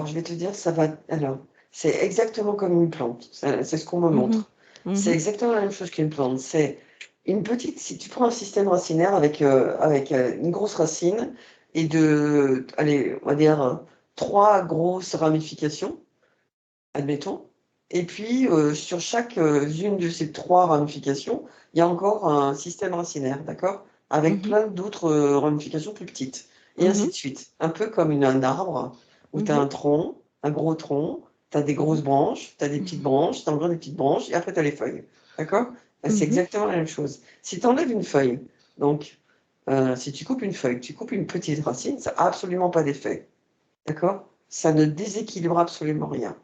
je vais te dire, ça va. Alors, c'est exactement comme une plante. C'est ce qu'on me Mmh. montre. C'est Mmh. exactement la même chose qu'une plante. C'est une petite. Si tu prends un système racinaire avec une grosse racine et allez, on va dire trois grosses ramifications, admettons. Et puis, sur chaque une de ces trois ramifications, il y a encore un système racinaire, d'accord? Avec Mmh. plein d'autres ramifications plus petites, et ainsi Mmh. de suite. Un peu comme un arbre où tu as Mmh. un tronc, un gros tronc, tu as des Mmh. grosses branches, tu as des petites Mmh. branches, tu as encore des petites branches, et après tu as les feuilles. D'accord? Ben, c'est Mmh. exactement la même chose. Si tu enlèves une feuille, donc si tu coupes une feuille, tu coupes une petite racine, ça n'a absolument pas d'effet. D'accord? Ça ne déséquilibre absolument rien.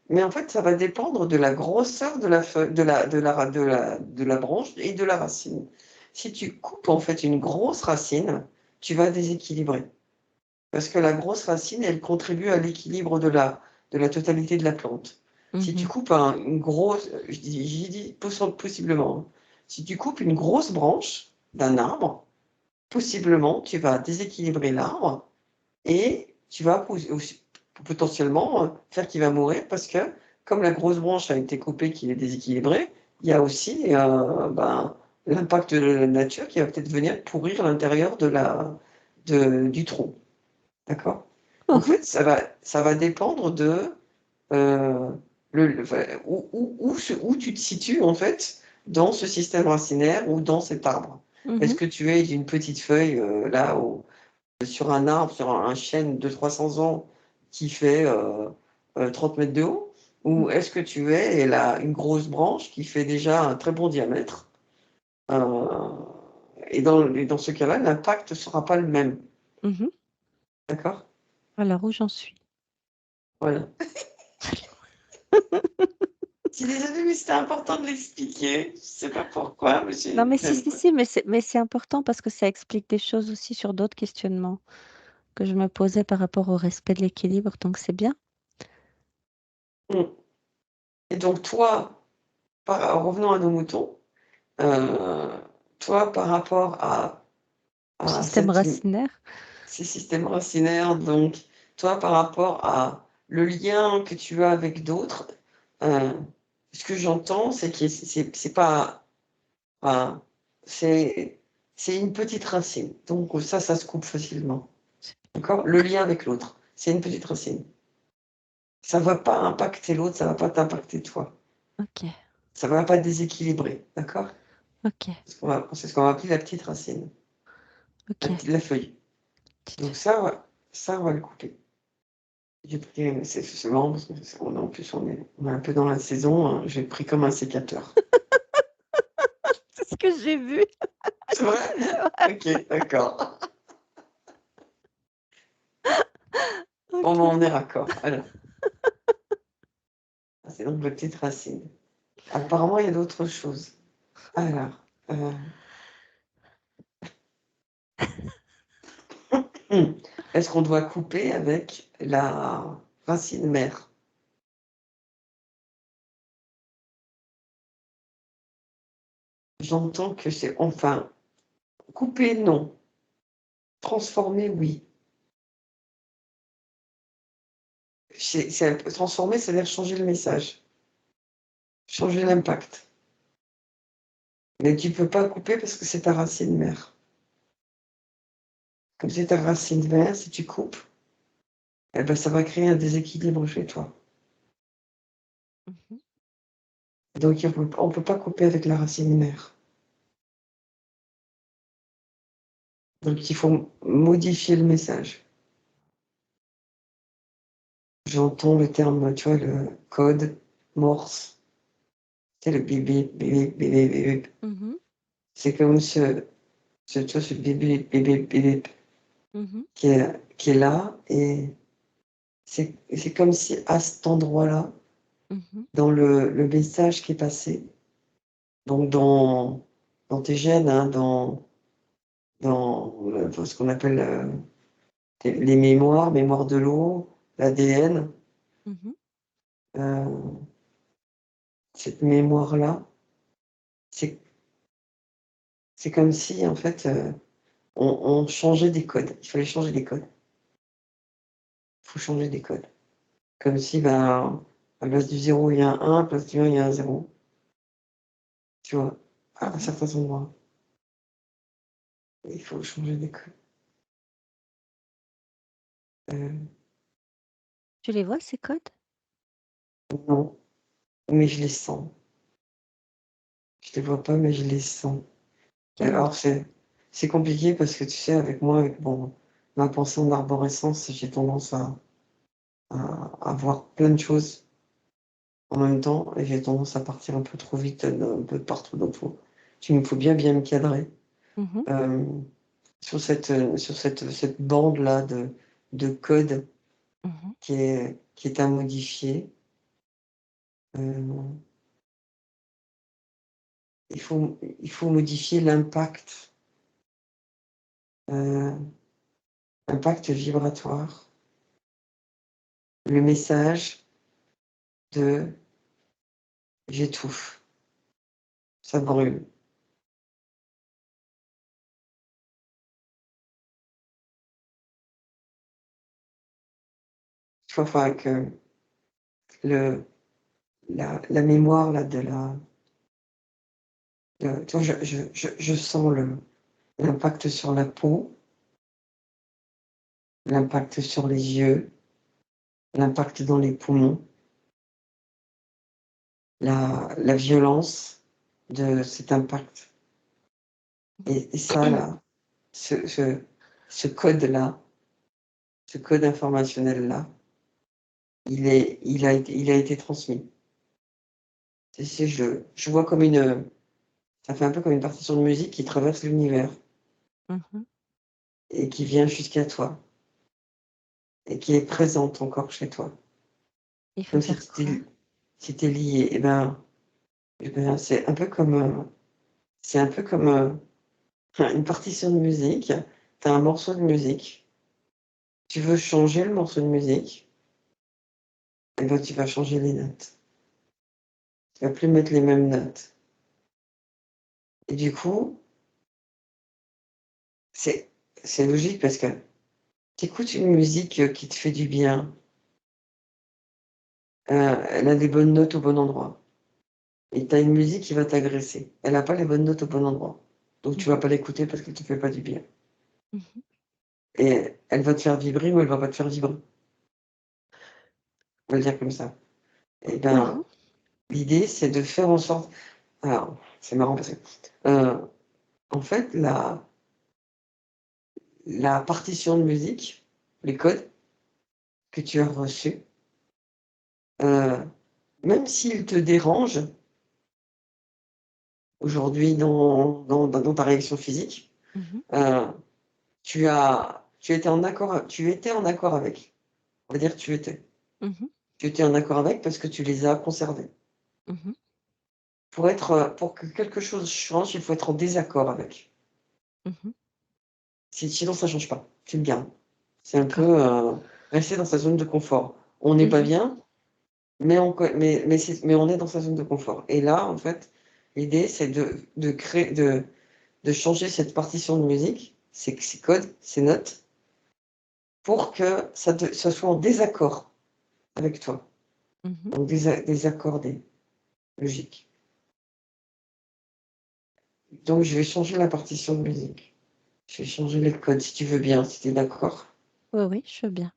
Mais en fait, ça va dépendre de la grosseur de la feuille, de la branche et de la racine. Si tu coupes en fait une grosse racine, tu vas déséquilibrer. Parce que la grosse racine, elle contribue à l'équilibre de la totalité de la plante. Si tu Mmh. coupes une grosse, j'y dis possiblement, hein. Si tu coupes une grosse branche d'un arbre, possiblement, tu vas déséquilibrer l'arbre et tu vas aussi potentiellement faire qu'il va mourir parce que comme la grosse branche a été coupée, qu'il est déséquilibré, il y a aussi l'impact de la nature qui va peut-être venir pourrir l'intérieur du tronc. D'accord? En Mmh. fait, ça va dépendre de euh, enfin, où tu te situes en fait dans ce système racinaire ou dans cet arbre. Est-ce Mmh. que tu es d'une petite feuille sur un arbre, sur un chêne de 300 ans qui fait 30 mètres de haut? Mmh. Ou est-ce que tu es une grosse branche qui fait déjà un très bon diamètre? euh, et dans ce cas-là, l'impact ne sera pas le même. Mmh. D'accord? Alors où j'en suis? Voilà. Je suis désolée, mais c'était important de l'expliquer. Je ne sais pas pourquoi, mais Non, mais si, si, si, mais c'est important parce que ça explique des choses aussi sur d'autres questionnements que je me posais par rapport au respect de l'équilibre, donc c'est bien. Mm. Et donc, toi, revenons à nos moutons, euh, toi, par rapport à Système racinaire. ces systèmes racinaires, donc, toi, par rapport à le lien que tu as avec d'autres, euh, ce que j'entends, c'est que c'est pas, enfin, c'est c'est une petite racine. Donc, ça se coupe facilement. D'accord? Le lien avec l'autre, c'est une petite racine. Ça va pas impacter l'autre, ça va pas t'impacter toi. OK, Ça va pas déséquilibrer, d'accord? OK, C'est ce qu'on va appeler la petite racine, OK. la feuille. Donc ça, on va le couper. J'ai pris, mais c'est marrant parce que en plus on est un peu dans la saison, hein, j'ai pris comme un sécateur. C'est ce que j'ai vu. C'est vrai? Ok, d'accord. Bon, ben, OK. on est raccord. Alors, c'est donc la petite racine. Apparemment, il y a d'autres choses. Alors, euh, Est-ce qu'on doit couper avec la racine mère? J'entends que c'est enfin, couper, non. Transformer, oui. Transformer, c'est-à-dire changer le message, changer l'impact. Mais tu peux pas couper parce que c'est ta racine mère. Comme c'est ta racine mère, si tu coupes, eh ben, ça va créer un déséquilibre chez toi. Mhm. Donc on peut pas couper avec la racine mère. Donc il faut modifier le message. J'entends le terme, tu vois, le code Morse. C'est le bébé, bébé, bébé, bébé. Mhm. C'est comme tu vois, ce bébé, bébé, bébé Mhm. qui est là. Et c'est comme si à cet endroit-là, Mhm. dans le message qui est passé, donc dans tes gènes, hein, dans ce qu'on appelle les mémoires de l'eau, l'ADN, Mhm. cette mémoire-là, c'est c'est comme si, en fait, on changeait des codes. Il fallait changer des codes. Il faut changer des codes. Comme si, ben, à la place du 0, il y a un 1, à la place du 1, il y a un 0. Tu vois, à Mhm. certains endroits. Il faut changer des codes. Euh, Tu les vois, ces codes? non, mais je les sens. Je les vois pas, mais je les sens. Quel Alors, endroit? c'est compliqué parce que tu sais, avec moi, avec ma pensée en arborescence, j'ai tendance à voir plein de choses en même temps et j'ai tendance à partir un peu trop vite, un peu de partout. Donc, il me faut bien me cadrer Mhm. euh, sur cette bande-là de code Mhm. qui est à modifier. Euh, il faut modifier l'impact, euh, impact vibratoire, le message de j'étouffe, ça brûle. Il faut enfin que le, la mémoire là, tu vois, je sens l'impact sur la peau, l'impact sur les yeux, l'impact dans les poumons, la violence de cet impact. Et ça, là, ce, ce, ce code-là, ce code informationnel-là, il a été transmis. Je vois comme ça fait un peu comme une partition de musique qui traverse l'univers Mhm. et qui vient jusqu'à toi et qui est présente encore chez toi. Il faut Comme si faire quoi? tu étais lié. Eh ben, c'est un peu comme une partition de musique. Tu as un morceau de musique. Tu veux changer le morceau de musique, et ben, tu vas changer les notes. Tu vas plus mettre les mêmes notes. Et du coup, c'est c'est logique parce que tu écoutes une musique qui te fait du bien. Elle a des bonnes notes au bon endroit. Et tu as une musique qui va t'agresser. Elle a pas les bonnes notes au bon endroit. Donc tu vas Mhm. pas l'écouter parce qu'elle te fait pas du bien. Mhm. Et elle va te faire vibrer ou elle va pas te faire vibrer. On va le dire comme ça. Et Mhm. ben, l'idée, c'est de faire en sorte. Alors, c'est marrant parce que, en fait, la partition de musique, les codes que tu as reçus, euh, même s'ils te dérangent aujourd'hui dans ta réaction physique, Mhm. euh, tu étais en accord avec. On va dire tu étais. Mhm. Tu étais en accord avec parce que tu les as conservés. Mhm. Pour que quelque chose change, il faut être en désaccord avec. Mhm. Sinon, ça change pas. Tu le gardes. C'est un D'accord. peu rester dans sa zone de confort. On n'est pas Mmh. bien, mais mais on est dans sa zone de confort. Et là, en fait, l'idée, c'est de créer, de changer cette partition de musique, ces codes, ces notes, pour que ça soit en désaccord avec toi. Mmh. Donc désaccordé, logique. Donc je vais changer la partition de musique. Je vais changer les codes si tu veux bien, si tu es d'accord. Oui, oui, je veux bien.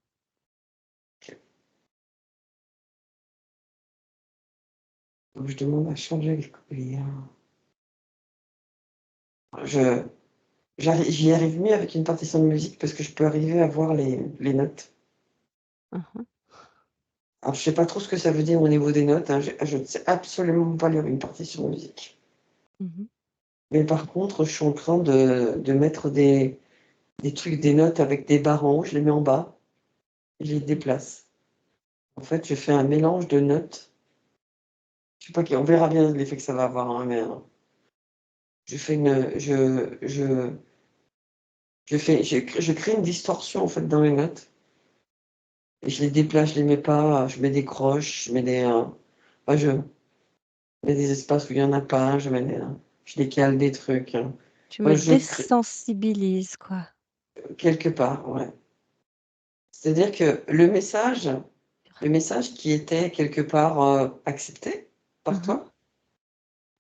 Donc je demande à changer je j'y arrive mieux avec une partition de musique parce que je peux arriver à voir les notes. Mmh. Alors je sais pas trop ce que ça veut dire au niveau des notes, hein. Je ne sais absolument pas lire une partition de musique. Mmh. Mais par contre, je suis en train de mettre des trucs, des notes avec des barres en haut, je les mets en bas et je les déplace. En fait, je fais un mélange de notes. Je sais pas, on verra bien l'effet que ça va avoir, hein, mais je fais une, je crée une distorsion en fait dans les notes et je les déplace, je les mets pas, je mets des croches, je mets enfin, je mets des espaces où il y en a pas, je décale des trucs, hein. Tu Moi, me je crée désensibilises, quoi. quelque part, ouais. C'est-à-dire que le message qui était quelque part accepté par Mmh. toi,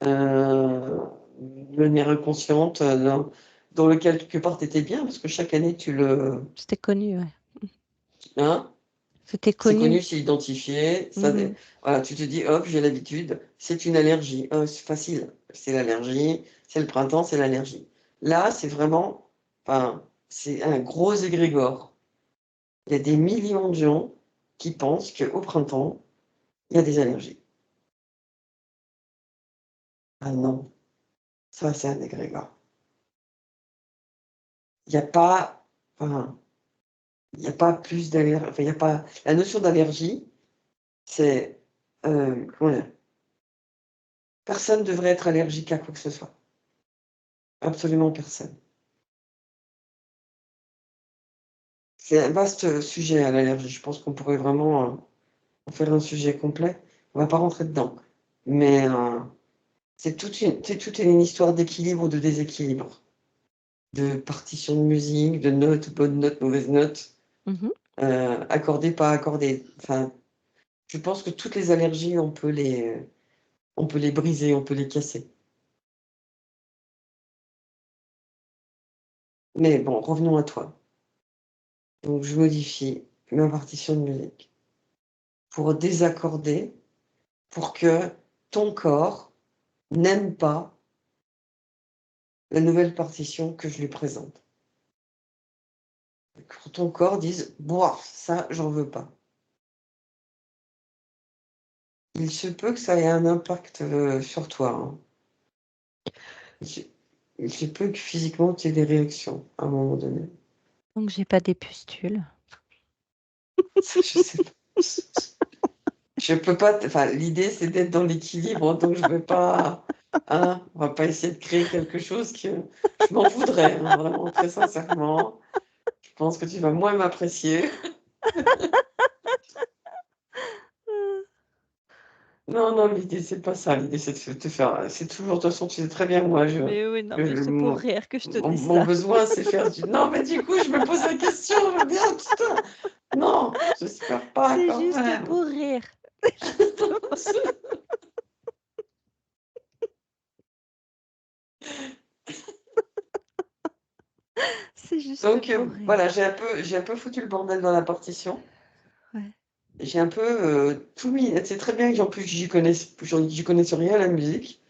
de manière inconsciente, dans lequel quelque part tu étais bien, parce que chaque année C'était connu, ouais. hein, C'était c'est connu. connu, c'est identifié, Mmh. voilà, tu te dis, hop, j'ai l'habitude, c'est une allergie, c'est facile, c'est l'allergie, c'est le printemps, c'est l'allergie. Là, c'est vraiment, enfin, c'est un gros égrégore. Il y a des millions de gens qui pensent qu'au printemps, il y a des allergies. Ah non, ça, c'est un égrégore. Il y a pas, enfin, il y a pas plus d'allergie, enfin, il y a pas, la notion d'allergie, c'est, comment dire? Personne ne devrait être allergique à quoi que ce soit. Absolument personne. C'est un vaste sujet, à l'allergie. Je pense qu'on pourrait vraiment en faire un sujet complet. On va pas rentrer dedans. Mais c'est toute une histoire d'équilibre ou de déséquilibre, de partition de musique, de notes, bonnes notes, mauvaises notes, Mmh. accordées, pas accordées. Enfin, je pense que toutes les allergies, on peut les briser, on peut les casser. Mais bon, revenons à toi. Donc je modifie ma partition de musique pour désaccorder, pour que ton corps n'aime pas la nouvelle partition que je lui présente. Que ton corps dise: «Boah, ça, j'en veux pas». Il se peut que ça ait un impact, sur toi, hein. Il se il se peut que physiquement tu aies des réactions à un moment donné. Donc j'ai pas des pustules. Ça, je sais pas. Je peux pas enfin, l'idée, c'est d'être dans l'équilibre, donc je vais pas, hein, on va pas essayer de créer quelque chose que je m'en voudrais, hein, vraiment très sincèrement. Je pense que tu vas moins m'apprécier. Non, non, l'idée, c'est pas ça. L'idée, c'est de te faire, c'est toujours, de toute façon, tu sais très bien que moi, Mais oui, non, mais je c'est pour rire que je te dis mon ça. besoin, c'est faire du non, mais du coup, je me pose la question, je me dis: «Ah putain, non, j'espère pas C'est quand juste même». pour rire. C'est juste pour c'est juste Donc pour rire. voilà, j'ai un peu foutu le bordel dans la partition. Ouais. J'ai un peu, tout mis. C'est très bien que en plus j'y connaisse rien à la musique,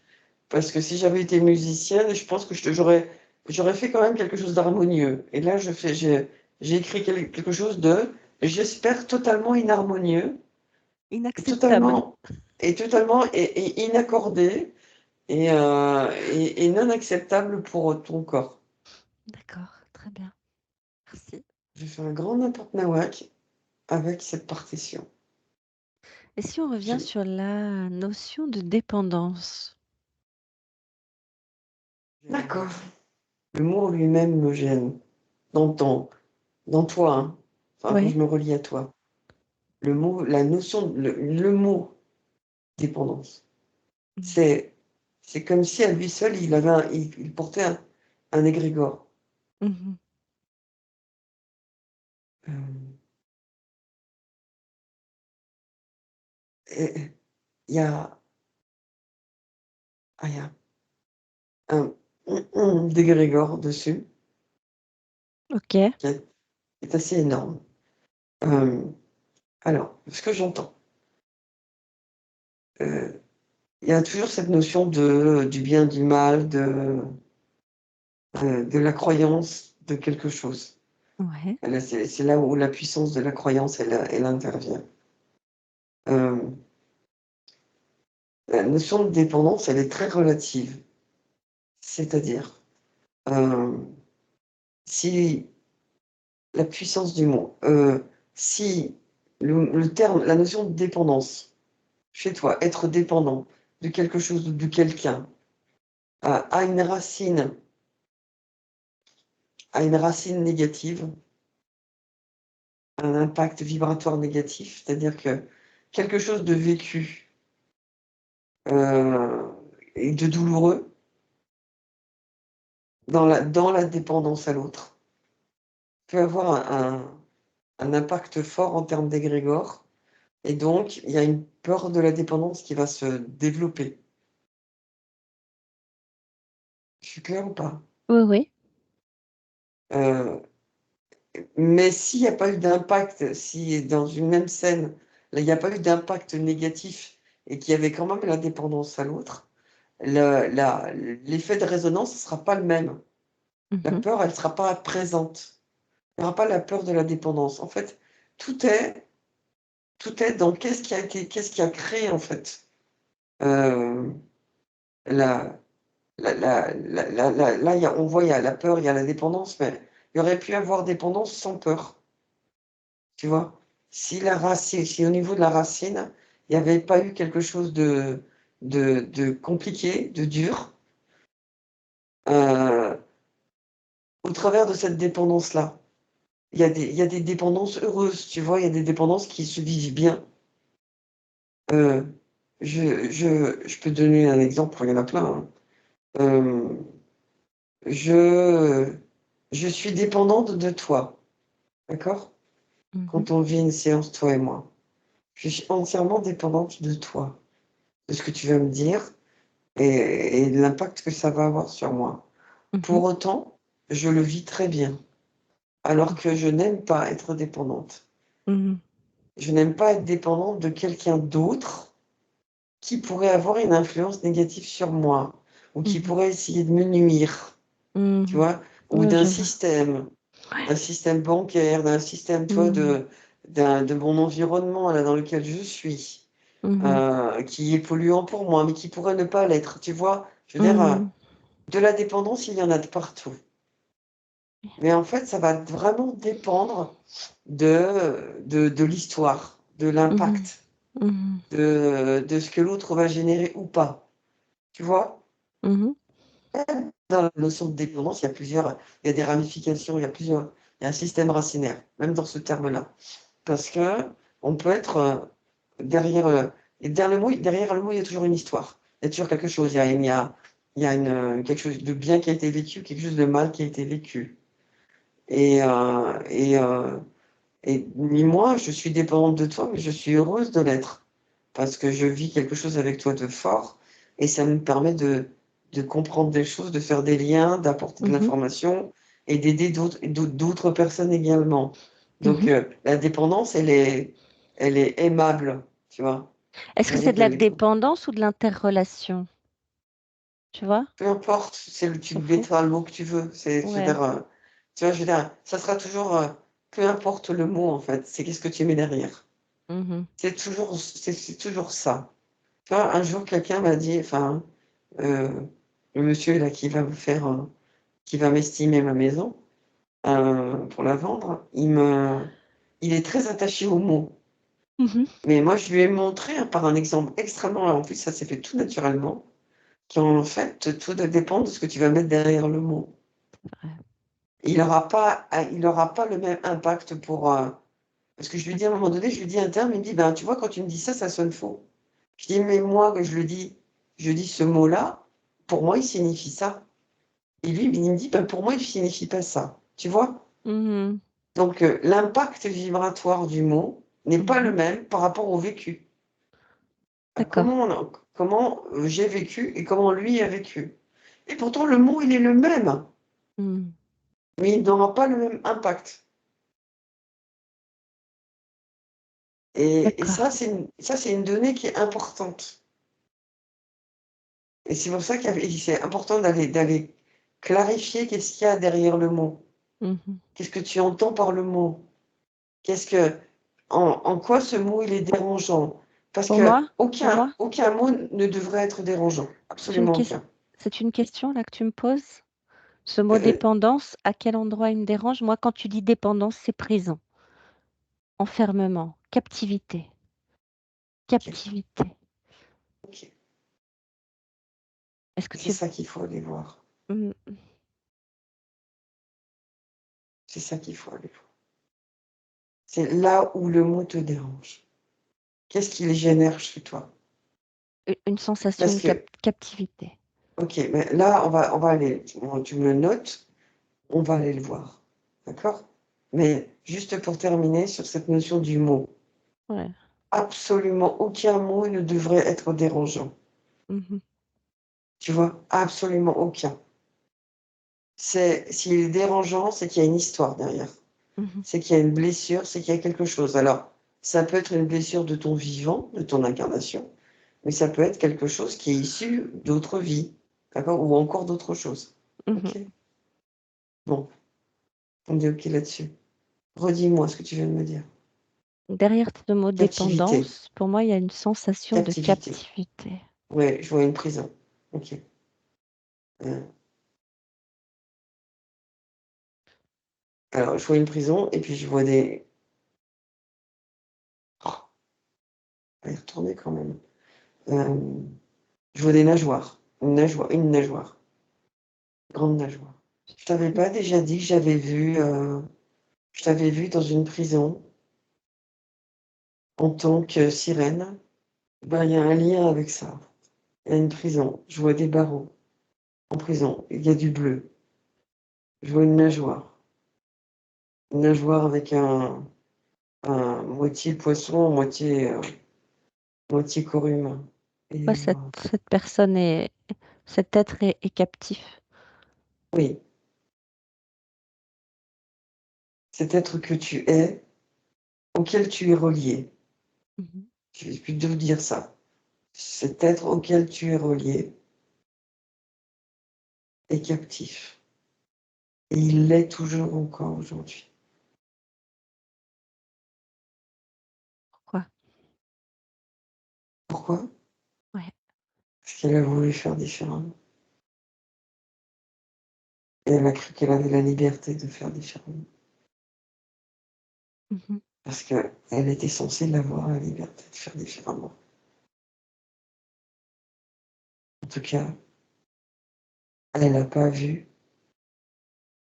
parce que si j'avais été musicienne, je pense que j'aurais fait quand même quelque chose d'harmonieux. Et là, j'ai écrit quelque chose de, j'espère, totalement inharmonieux, et Inacceptable. totalement et inaccordé et non acceptable pour ton corps. D'accord, très bien. Merci. J'ai fait un grand n'importe nawak avec cette partition. Et si on revient J'ai sur la notion de dépendance? d'accord. Le mot lui-même me gêne. Dans ton dans toi, hein. enfin, quand Oui. je me relie à toi. La notion, le mot dépendance. Mmh. C'est comme si à lui seul, il portait un égrégore. Mmh. Euh, et il y a, il y a un d'égrégore dessus OK. qui est assez énorme. Euh, alors, ce que j'entends, euh, il y a toujours cette notion du bien, du mal, de la croyance de quelque chose. Ouais. C'est là où la puissance de la croyance, elle intervient. Euh, la notion de dépendance, elle est très relative. C'est-à-dire, euh, si la puissance du mot, si le terme, la notion de dépendance, chez toi, être dépendant de quelque chose ou de quelqu'un, a une racine négative, un impact vibratoire négatif, c'est-à-dire que quelque chose de vécu euh, et de douloureux dans la dépendance à l'autre peut avoir un impact fort en termes d'égrégore. Et donc, il y a une peur de la dépendance qui va se développer. Je suis claire ou pas? Oui, oui. Euh, mais s'il n'y a pas eu d'impact, si dans une même scène, là, il n'y a pas eu d'impact négatif et qu'il y avait quand même la dépendance à l'autre, l'effet de résonance ne sera pas le même. La Mmh. peur, elle ne sera pas présente. Il n'y aura pas la peur de la dépendance. En fait, tout est, tout est dans qu'est-ce qui a créé, en fait, euh, la, là, on voit, il y a la peur, il y a la dépendance, mais il y aurait pu avoir dépendance sans peur, tu vois. Si au niveau de la racine, il n'y avait pas eu quelque chose de compliqué, de dur, euh, au travers de cette dépendance-là, il y a des dépendances heureuses, tu vois, il y a des dépendances qui se vivent bien. Euh, je peux donner un exemple, il y en a plein, hein. Euh, je, je suis dépendante de toi, d'accord? Mmh. Quand on vit une séance, toi et moi, je suis entièrement dépendante de toi, de ce que tu vas me dire et de l'impact que ça va avoir sur moi. Mmh. Pour autant, je le vis très bien, alors que je n'aime pas être dépendante. Mmh. Je n'aime pas être dépendante de quelqu'un d'autre qui pourrait avoir une influence négative sur moi ou qui Mmh. pourrait essayer de me nuire, tu Mmh. vois, ou Ouais, je vois. Ouais. d'un système bancaire, d'un système, toi, Mmh. de mon environnement là, dans lequel je suis. Mmh. Qui est polluant pour moi, mais qui pourrait ne pas l'être, tu vois? Je veux dire, Mmh. de la dépendance, il y en a de partout. Mais en fait, ça va vraiment dépendre de l'histoire, de Mmh. l'impact, Mmh. de ce que l'autre va générer ou pas. Tu vois? Mmh. Dans la notion de dépendance, il y a des ramifications, il y a un système racinaire, même dans ce terme-là. Parce que on peut être derrière, et derrière le mot, il y a toujours une histoire. Il y a toujours quelque chose. Il y a quelque chose de bien qui a été vécu, quelque chose de mal qui a été vécu. Et, euh, et, euh, ni moi, je suis dépendante de toi, mais je suis heureuse de l'être. Parce que je vis quelque chose avec toi de fort, et ça me permet de comprendre des choses, de faire des liens, d'apporter de Mmh. l'information, et d'aider d'autres personnes également. Donc, Mmh. la dépendance, elle est aimable, tu vois. Est-ce que c'est de la dépendance ou de l'interrelation? Tu vois? Peu importe, tu S'en fout? mettras le mot que tu veux. Je veux Ouais. dire, tu vois, je veux dire, ça sera toujours, peu importe le mot, en fait, c'est qu'est-ce que tu mets derrière. Mmh. C'est toujours ça. Tu vois, un jour, quelqu'un m'a dit, enfin, euh, le monsieur là qui va m'estimer ma maison pour la vendre, il est très attaché aux mots. Mmh. Mais moi, je lui ai montré par un exemple extrêmement, en plus, ça s'est fait tout naturellement, qu'en fait, tout dépend de ce que tu vas mettre derrière le mot. Ouais. Il aura pas le même impact Parce que je lui dis à un moment donné, je lui dis un terme, il me dit, ben, tu vois, quand tu me dis ça, ça sonne faux. Je dis, mais moi, que je dis ce mot-là, pour moi, il signifie ça. Et lui, il me dit, ben, pour moi, il signifie pas ça. Tu vois? Mhm. Donc, l'impact vibratoire du mot n'est pas le Mhm. même par rapport au vécu. D'accord. Comment j'ai vécu et comment lui a vécu. Et pourtant, le mot, il est le même, Mhm. mais il n'aura pas le même impact. Et ça, D'accord. c'est une donnée qui est importante. Et c'est pour ça que c'est important d'aller clarifier qu'est-ce qu'il y a derrière le mot. Mhm. Qu'est-ce que tu entends par le mot? Qu'est-ce que, en quoi ce mot il est dérangeant? Parce Pour que moi, pour moi, aucun mot ne devrait être dérangeant, c'est une absolument ques- aucun. c'est une question là que tu me poses. Ce mot Euh, dépendance, à quel endroit il me dérange? Moi, quand tu dis dépendance, c'est prison, enfermement, captivité, ok, captivité. ok. Est-ce que C'est tu... ça qu'il faut aller voir. Hmm, C'est ça qu'il faut aller voir. C'est là où le mot te dérange. Qu'est-ce qui les génère chez toi? une sensation Parce de que, captivité. ok, mais là, on va aller, tu me le notes, on va aller le voir. D'accord? Mais juste pour terminer sur cette notion du mot, Ouais. absolument aucun mot ne devrait être dérangeant. Mhm. Tu vois? Absolument aucun. S'il est dérangeant, c'est qu'il y a une histoire derrière. Mhm. C'est qu'il y a une blessure, c'est qu'il y a quelque chose. Alors, ça peut être une blessure de ton vivant, de ton incarnation, mais ça peut être quelque chose qui est issu d'autres vies, d'accord? Ou encore d'autres choses. Mhm. Ok? Bon, on est ok là-dessus. Redis-moi ce que tu viens de me dire. Derrière ce mot Captivité. dépendance, pour moi, il y a une sensation de Captivité. captivité. Ouais, je vois une prison. Ok. Euh, alors, je vois une prison et puis je vois des. Oh, on va y retourner quand même. Euh, je vois des nageoires. Une nageoire. Grande nageoire. Je t'avais pas déjà dit que je t'avais vu dans une prison en tant que sirène. Ben, il y a un lien avec ça. Il y a une prison. Je vois des barreaux en prison. Il y a du bleu. Je vois une nageoire. Une nageoire avec un moitié poisson, moitié corps humain. Et Ouais, cette personne est, cet être est captif. oui, cet être que tu es, auquel tu es relié. Mhm. Je vais plutôt dire ça. Cet être auquel tu es relié est captif. Et il l'est toujours encore aujourd'hui. Pourquoi? Pourquoi? Ouais. Parce qu'elle a voulu faire différemment. Et elle a cru qu'elle avait la liberté de faire différemment. Mhm. Parce qu'elle était censée l'avoir, la liberté de faire différemment. En tout cas, elle n'a pas vu.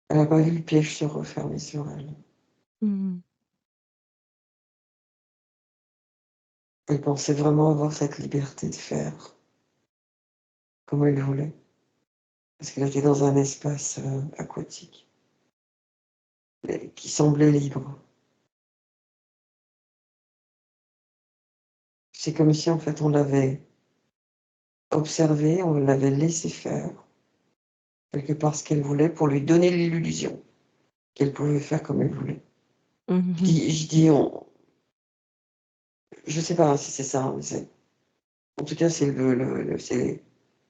Elle n'a pas vu le piège se refermer sur elle. Mhm. Elle pensait vraiment avoir cette liberté de faire comme elle voulait. Parce qu'elle était dans un espace aquatique qui semblait libre. C'est comme si en fait on l'avait observée, on l'avait laissé faire quelque part ce qu'elle voulait pour lui donner l'illusion qu'elle pouvait faire comme elle voulait. Mhm. Je sais pas si c'est ça, hein, en tout cas c'est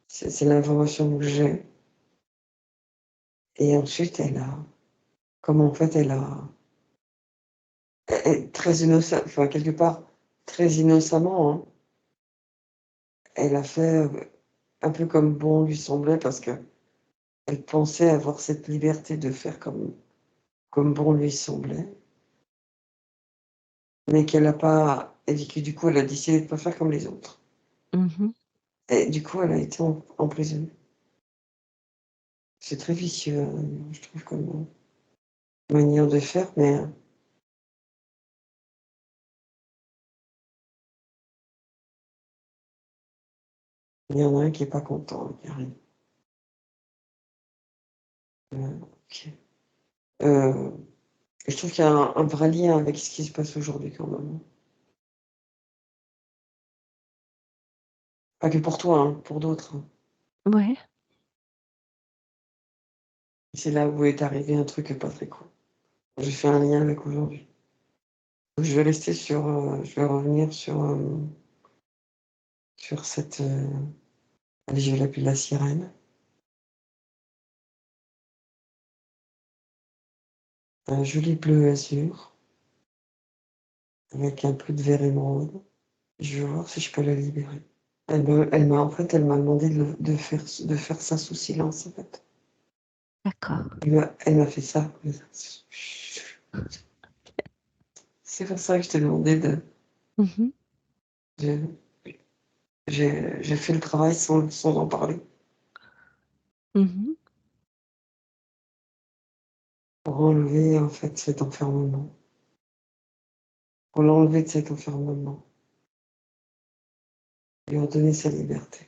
c'est l'information que j'ai. Et ensuite comme en fait très innocent, enfin quelque part très innocemment, hein, elle a fait un peu comme bon lui semblait parce que elle pensait avoir cette liberté de faire comme bon lui semblait, mais qu'elle n'a pas, et que du coup elle a décidé de ne pas faire comme les autres. Mhm. Et du coup elle a été emprisonnée. C'est très vicieux, hein, je trouve, comme manière de faire, mais Il y en a un qui est pas content, Karine. Ok. Je trouve qu'il y a un vrai lien avec ce qui se passe aujourd'hui quand même. Pas que pour toi, hein, pour d'autres. Ouais. C'est là où est arrivé un truc pas très cool. J'ai fait un lien avec aujourd'hui. Je vais rester sur, je vais revenir sur cette, allez, je vais l'appeler la sirène. Un joli bleu azur avec un peu de vert émeraude. Je vais voir si je peux la libérer. Elle m'a demandé de faire ça sous silence, en fait. D'accord. Elle m'a fait ça. C'est pour ça que je t'ai demandé Mhm. de- j'ai fait le travail sans en parler. Mhm. Pour enlever, en fait, cet enfermement. Pour l'enlever de cet enfermement. Lui redonner sa liberté.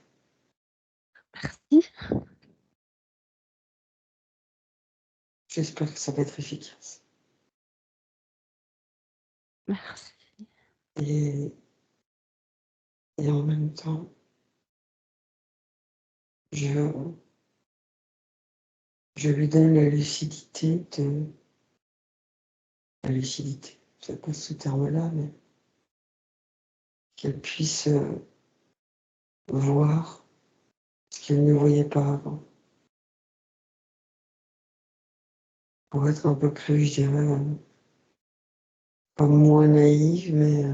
Merci. J'espère que ça va être efficace. Merci. Et, et en même temps, je, je lui donne la lucidité de... La lucidité, c'est pas ce terme-là, mais qu'elle puisse voir ce qu'elle ne voyait pas avant. Pour être un peu plus, je dirais, pas moins naïve, mais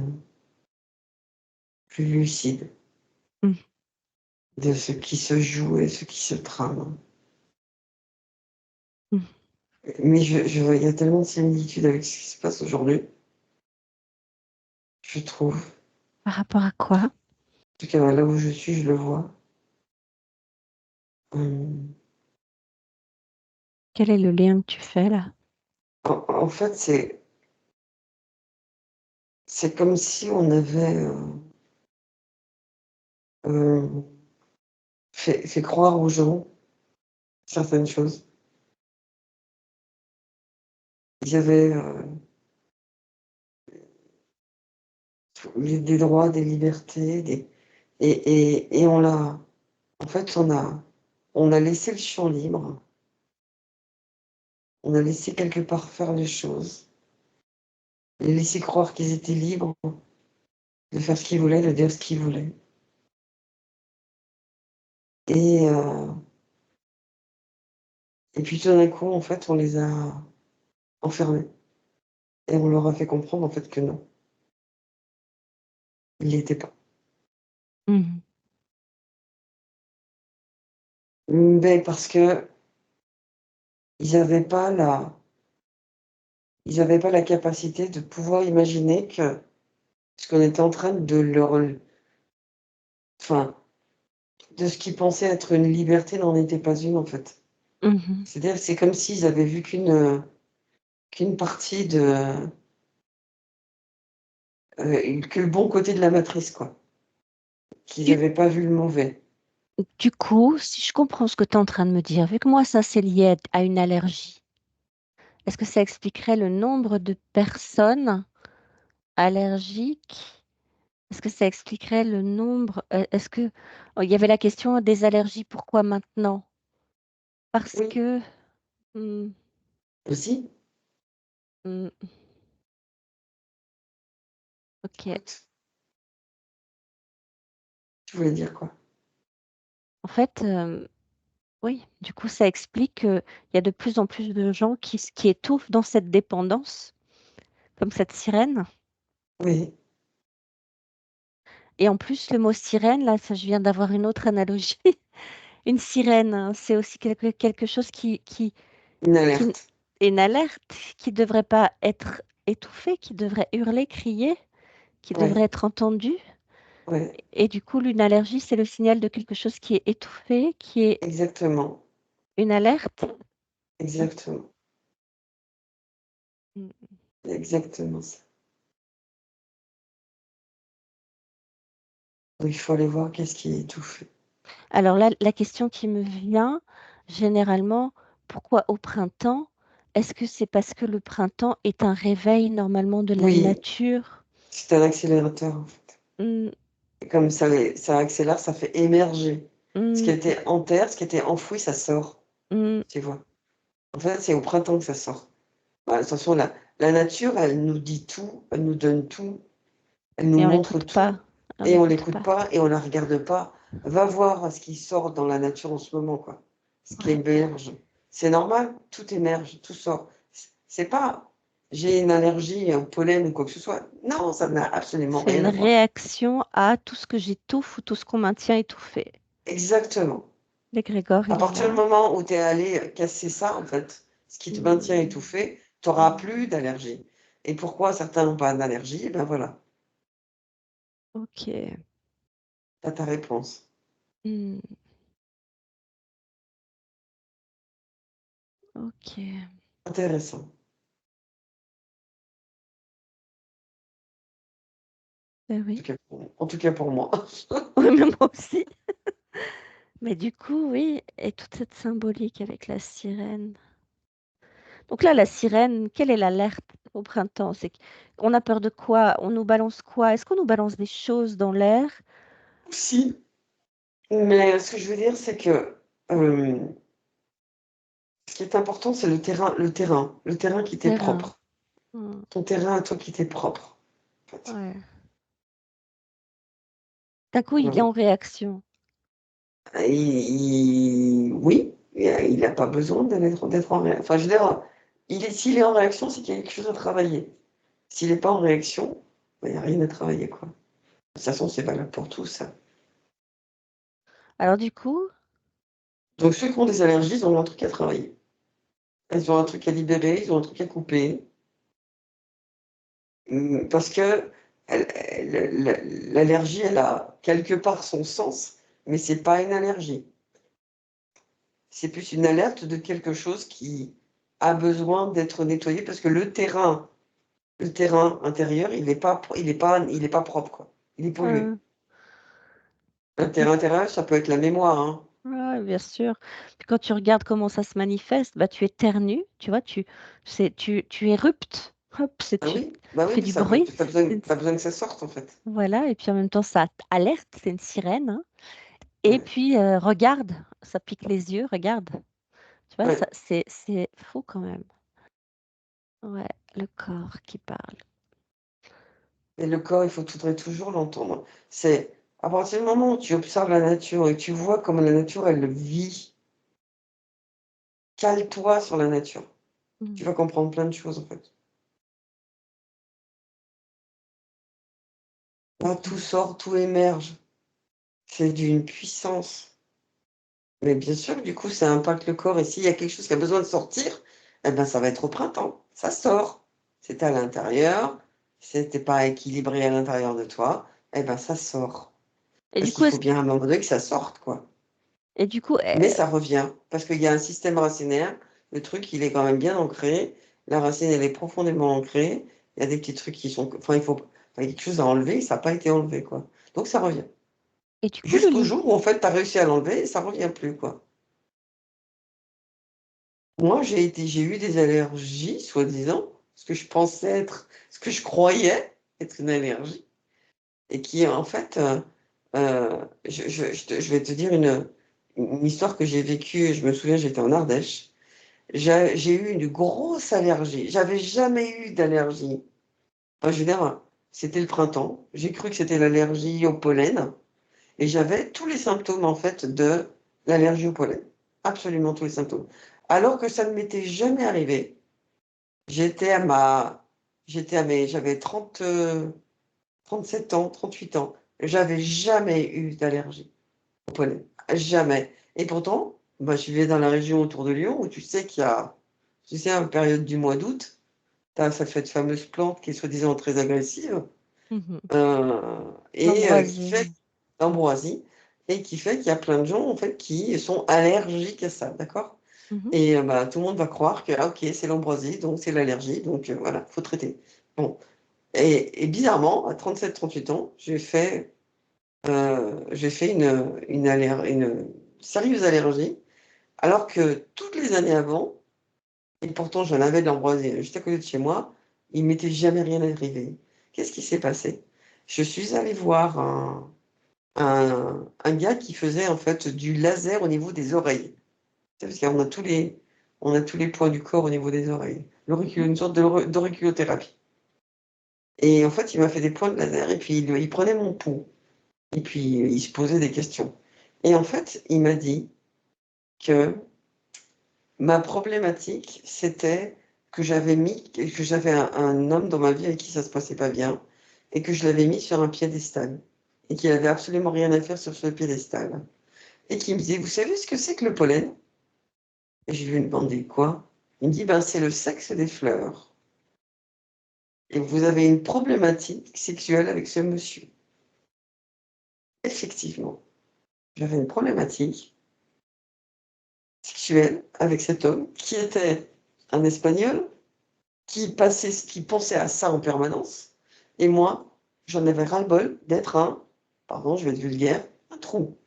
plus lucide Mhm. de ce qui se joue et ce qui se trame. Mhm. Mais il y a tellement de similitudes avec ce qui se passe aujourd'hui, je trouve. Par rapport à quoi? En tout cas, là où je suis, je le vois. Hum, Quel est le lien que tu fais là? en fait, c'est comme si on avait euh, fait croire aux gens certaines choses. Ils avaient des droits, des libertés, et on l'a, en fait, on a laissé le champ libre, on a laissé quelque part faire les choses, les laisser croire qu'ils étaient libres de faire ce qu'ils voulaient, de dire ce qu'ils voulaient. Et, euh, et puis tout d'un coup, en fait, on les a enfermés et on leur a fait comprendre en fait que non, ils l'étaient pas. Mhm. Mais parce que ils n'avaient pas ils avaient pas la capacité de pouvoir imaginer que ce qu'on était en train de leur, enfin, de ce qu'ils pensaient être une liberté n'en était pas une en fait. Mhm. C'est-à-dire, c'est comme s'ils avaient vu qu'une partie que le bon côté de la matrice, quoi. Qu'ils Du, n'avaient pas vu le mauvais. du coup, si je comprends ce que tu es en train de me dire, vu que moi, ça c'est lié à une allergie, est-ce que ça expliquerait le nombre de personnes allergiques? Est-ce que ça expliquerait le nombre? Est-ce que oh, il y avait la question des allergies, pourquoi maintenant? Parce Oui, que hmm, aussi. hmm, ok. Écoute, tu voulais dire quoi? En fait, oui, du coup, ça explique qu'il y a de plus en plus de gens qui étouffent dans cette dépendance, comme cette sirène. Oui, Et en plus, le mot sirène, là, ça, je viens d'avoir une autre analogie. Une sirène, hein, c'est aussi quelque chose une qui alerte. est une alerte, qui ne devrait pas être étouffée, qui devrait hurler, crier, qui devrait Ouais, être entendue. ouais, Et du coup, une allergie, c'est le signal de quelque chose qui est étouffé, qui est exactement, une alerte. exactement, Mm. exactement ça. Il faut aller voir qu'est-ce qui est étouffé. Alors là, la question qui me vient, généralement, pourquoi au printemps? Est-ce que c'est parce que le printemps est un réveil normalement de la Oui, nature? c'est un accélérateur, en fait. Mmh, Et comme ça accélère, ça fait émerger. Ce qui mmh, était en terre, ce qui était enfoui, ça sort, mmh, tu vois? En fait, c'est au printemps que ça sort. Bah, attention, la nature, elle nous dit tout, elle nous donne tout, elle nous et on montre l'écoute tout, pas, on et on l'écoute l'écoute pas. pas et on la regarde pas. Va voir ce qui sort dans la nature en ce moment, quoi. Ce qui Ouais, émerge. C'est normal, tout émerge, tout sort. C'est pas j'ai une allergie au pollen ou quoi que ce soit. Non, ça n'a absolument c'est rien une à voir. réaction à tout ce que j'étouffe ou tout ce qu'on maintient étouffé. Exactement. L'égrégore, À il est partir du là. moment où tu es allé casser ça, en fait, ce qui te maintient Mmh, étouffé, tu auras plus d'allergie. Et pourquoi certains n'ont pas d'allergie? Ben voilà, OK. tu as ta réponse. Mmh, OK. Intéressant. Bah oui. En tout cas pour moi. Oui, mais moi aussi. Mais du coup, oui, et toute cette symbolique avec la sirène. Donc là, la sirène, quelle est l'alerte au printemps? C'est qu'on a peur de quoi? On nous balance quoi? Est-ce qu'on nous balance des choses dans l'air? Si, mais ce que je veux dire, c'est que ce qui est important, c'est le terrain qui t'est Terrain. propre. Mmh, Ton terrain à toi qui t'est propre, en fait. ouais. D'un coup, il est Voilà. en réaction. Oui, il n'a pas besoin d'être en réaction. Enfin, je veux dire, s'il est en réaction, c'est qu'il y a quelque chose à travailler. S'il n'est pas en réaction, bah, il n'y a rien à travailler, quoi. De toute façon, c'est valable pour tous, ça. Alors du coup, Donc, ceux qui ont des allergies, ils ont un truc à travailler. Ils ont un truc à libérer, ils ont un truc à couper. Parce que l'allergie, elle a quelque part son sens, mais c'est pas une allergie. C'est plus une alerte de quelque chose qui a besoin d'être nettoyé parce que le terrain intérieur, il est pas propre, quoi. Il est pollué. heu, Un et terrain intérieur, ça peut être la mémoire, hein. ouais, bien sûr. Puis quand tu regardes comment ça se manifeste, bah, tu éternues, tu vois? Tu éruptes, hop, c'est Ah tu oui, bah oui, fais mais du ça veut bruit, tu besoin c'est une tu besoin que ça sorte, en fait. voilà, et puis en même temps ça alerte, c'est une sirène, hein. Et Ouais, puis, regarde, ça pique les yeux, regarde. Tu vois? Ça ouais. c'est fou quand même. Ouais, le corps qui parle. Et le corps, il faudrait toujours l'entendre. C'est à partir du moment où tu observes la nature et tu vois comment la nature, elle vit, cale-toi sur la nature. Tu Mmh. vas comprendre plein de choses, en fait. Là, tout OK. sort, tout émerge. C'est d'une puissance. Mais bien sûr, du coup, ça impacte le corps et s'il y a quelque chose qui a besoin de sortir, eh ben, ça va être au printemps. Ça sort. C'est à l'intérieur, c'était pas équilibré à l'intérieur de toi, eh ben, ça sort. Et Parce du coup, qu'il faut bien à un moment donné que ça sorte, quoi. Mais ça revient parce qu'il y a un système racinaire. Le truc, il est quand même bien ancré. La racine, elle est profondément ancrée. Il y a des petits trucs qui sont enfin, il y a quelque chose à enlever, ça a pas été enlevé, quoi. Donc ça revient. et du coup le Jusqu'au livre jour où, en fait, tu as réussi à l'enlever et ça revient plus, quoi. Moi, j'ai eu des allergies, soi-disant, ce que je croyais être une allergie et qui, en fait, je vais te dire une histoire que j'ai vécue. Je me souviens, j'étais en Ardèche. J'ai eu une grosse allergie. J'avais jamais eu d'allergie. Enfin, je veux dire, c'était le printemps. J'ai cru que c'était l'allergie au pollen et j'avais tous les symptômes, en fait, de l'allergie au pollen. Absolument tous les symptômes. Alors que ça ne m'était jamais arrivé. J'étais à ma j'étais à mes j'avais 37 ans, 38 ans. J'avais jamais eu d'allergie au pollen, jamais et pourtant, bah, je vivais dans la région autour de Lyon où tu sais qu'il y a tu sais, à la période du mois d'août, tu as cette fameuse plante qui est soi-disant très agressive, mmh heu qui l'ambroisie. fait l'ambroisie et qui fait qu'il y a plein de gens, en fait, qui sont allergiques à ça, d'accord? Mmh. Et bah, tout le monde va croire que, ah OK, c'est l'ambroisie, donc c'est l'allergie, donc voilà, faut traiter. Bon et bizarrement, à 37-38 ans, j'ai fait j'ai fait une sérieuse allergie, alors que toutes les années avant, et pourtant j'en avais de l'ambroisie juste à côté de chez moi, il m'était jamais rien arrivé. Qu'est-ce qui s'est passé? Je suis allée voir un gars qui faisait en fait du laser au niveau des oreilles. Tu sais, parce qu'on a tous les points du corps au niveau des oreilles. Une sorte d'auriculothérapie. Et en fait, il m'a fait des points de laser et puis il prenait mon pouls. Et puis il se posait des questions. Et en fait, il m'a dit que ma problématique, c'était que j'avais un homme dans ma vie avec qui ça se passait pas bien et que je l'avais mis sur un piédestal et qu'il avait absolument rien à faire sur ce piédestal. Et qui me disait, vous savez ce que c'est que le pollen? Et je lui ai demandé quoi? Il me dit, ben, c'est le sexe des fleurs. Et vous avez une problématique sexuelle avec ce monsieur. Effectivement, j'avais une problématique sexuelle avec cet homme qui était un Espagnol qui pensait à ça en permanence. Et moi, j'en avais ras-le-bol d'être pardon, je vais être vulgaire, un trou.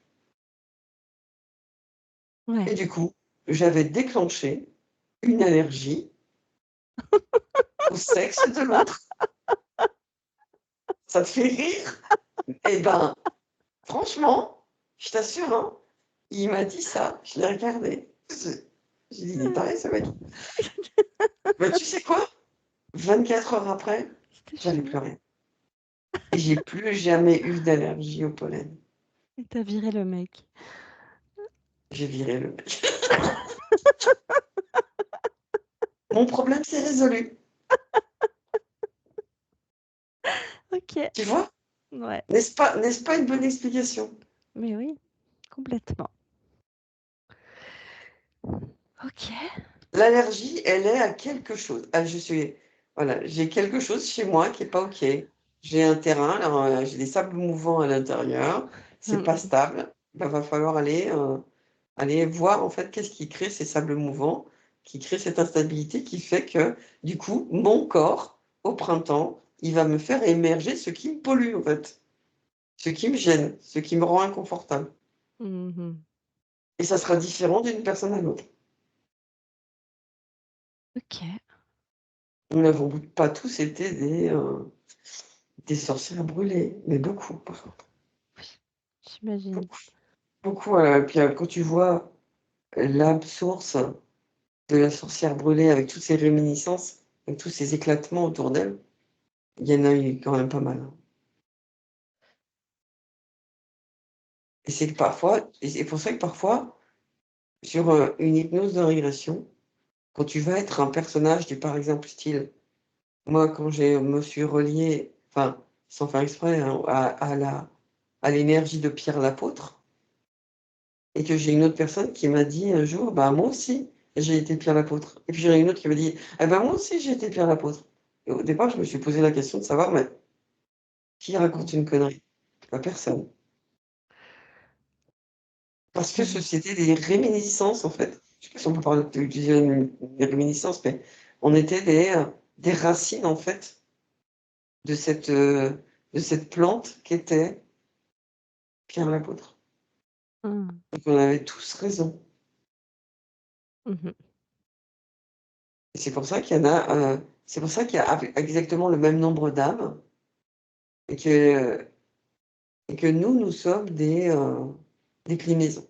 Ouais. Et du coup, j'avais déclenché une allergie au sexe de l'autre. Ça te fait rire? Eh ben, franchement, je t'assure, hein, il m'a dit ça, je l'ai regardé. J'ai dit, il est taré, ce mec. Bah, tu sais quoi? 24 heures après, C'était j'allais fini. pleurer. Et j'ai plus jamais eu d'allergie au pollen. Et t'as viré le mec. J'ai viré le mec. Mon problème, c'est résolu. OK. Tu vois? Ouais. N'est-ce pas une bonne explication? Mais oui, complètement. OK. L'allergie, elle est à quelque chose. Voilà, j'ai quelque chose chez moi qui est pas OK. J'ai un terrain, alors, j'ai des sables mouvants à l'intérieur, c'est pas Mmh. stable. Ben, va falloir aller voir en fait qu'est-ce qui crée ces sables mouvants, qui crée cette instabilité qui fait que, du coup, mon corps, au printemps, il va me faire émerger ce qui me pollue en fait, ce qui me gêne, ce qui me rend inconfortable. Mmh. Et ça sera différent d'une personne à l'autre. OK. Nous n'avons pas tous été des sorcières brûlées, mais beaucoup, par contre. Oui, j'imagine. Beaucoup, beaucoup. Puis quand tu vois l'âme source de la sorcière brûlée avec toutes ces réminiscences, avec tous ces éclatements autour d'elle, il y en a eu quand même pas mal, hein. Et c'est pour ça que parfois, sur une hypnose de régression, quand tu vas être un personnage du, par exemple, style, moi, quand me suis relié, enfin, sans faire exprès, hein, à l'énergie de Pierre l'apôtre, et que j'ai une autre personne qui m'a dit un jour: «Bah, moi aussi, j'ai été Pierre l'apôtre». Et puis j'en ai une autre qui m'a dit: «Eh ben, moi aussi, j'ai été Pierre l'apôtre». Et au départ, je me suis posé la question de savoir, mais qui raconte une connerie? Bah, personne. Parce que Mmh. c'était des réminiscences, en fait. Je sais pas si on peut parler d'utiliser des réminiscences, mais on était des racines, en fait, de de cette plante qu'était Pierre l'apôtre. Mmh. Donc on avait tous raison. Mmh. Et c'est pour ça qu'il y en a, c'est pour ça qu'il y a exactement le même nombre d'âmes et que nous, nous sommes des déclinaisons.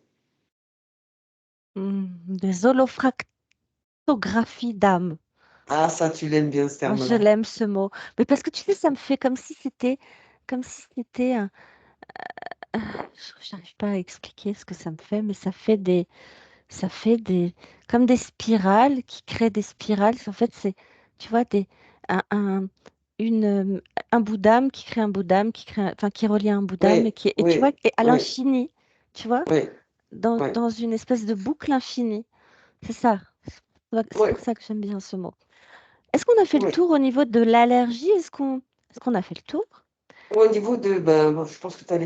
Mmh. Des holofractographies d'âme. Ah ça, tu l'aimes bien ce Oh, je terme-là. l'aime ce mot. Mais parce que tu sais, ça me fait comme si c'était un j'arrive pas à expliquer ce que ça me fait, mais ça fait des comme des spirales qui créent des spirales. En fait, c'est, tu vois, un une, un bout d'âme qui crée un bout d'âme qui crée enfin, qui relie à un bout d'âme Oui, et tu vois? oui, Et à oui, l'infini, tu vois? oui, oui, Dans une espèce de boucle infinie. C'est ça. C'est oui, pour ça que j'aime bien ce mot. Est-ce qu'on a fait le oui. tour au niveau de l'allergie? Est-ce qu'on a fait le tour? Au niveau de, ben, bon, je pense que tu as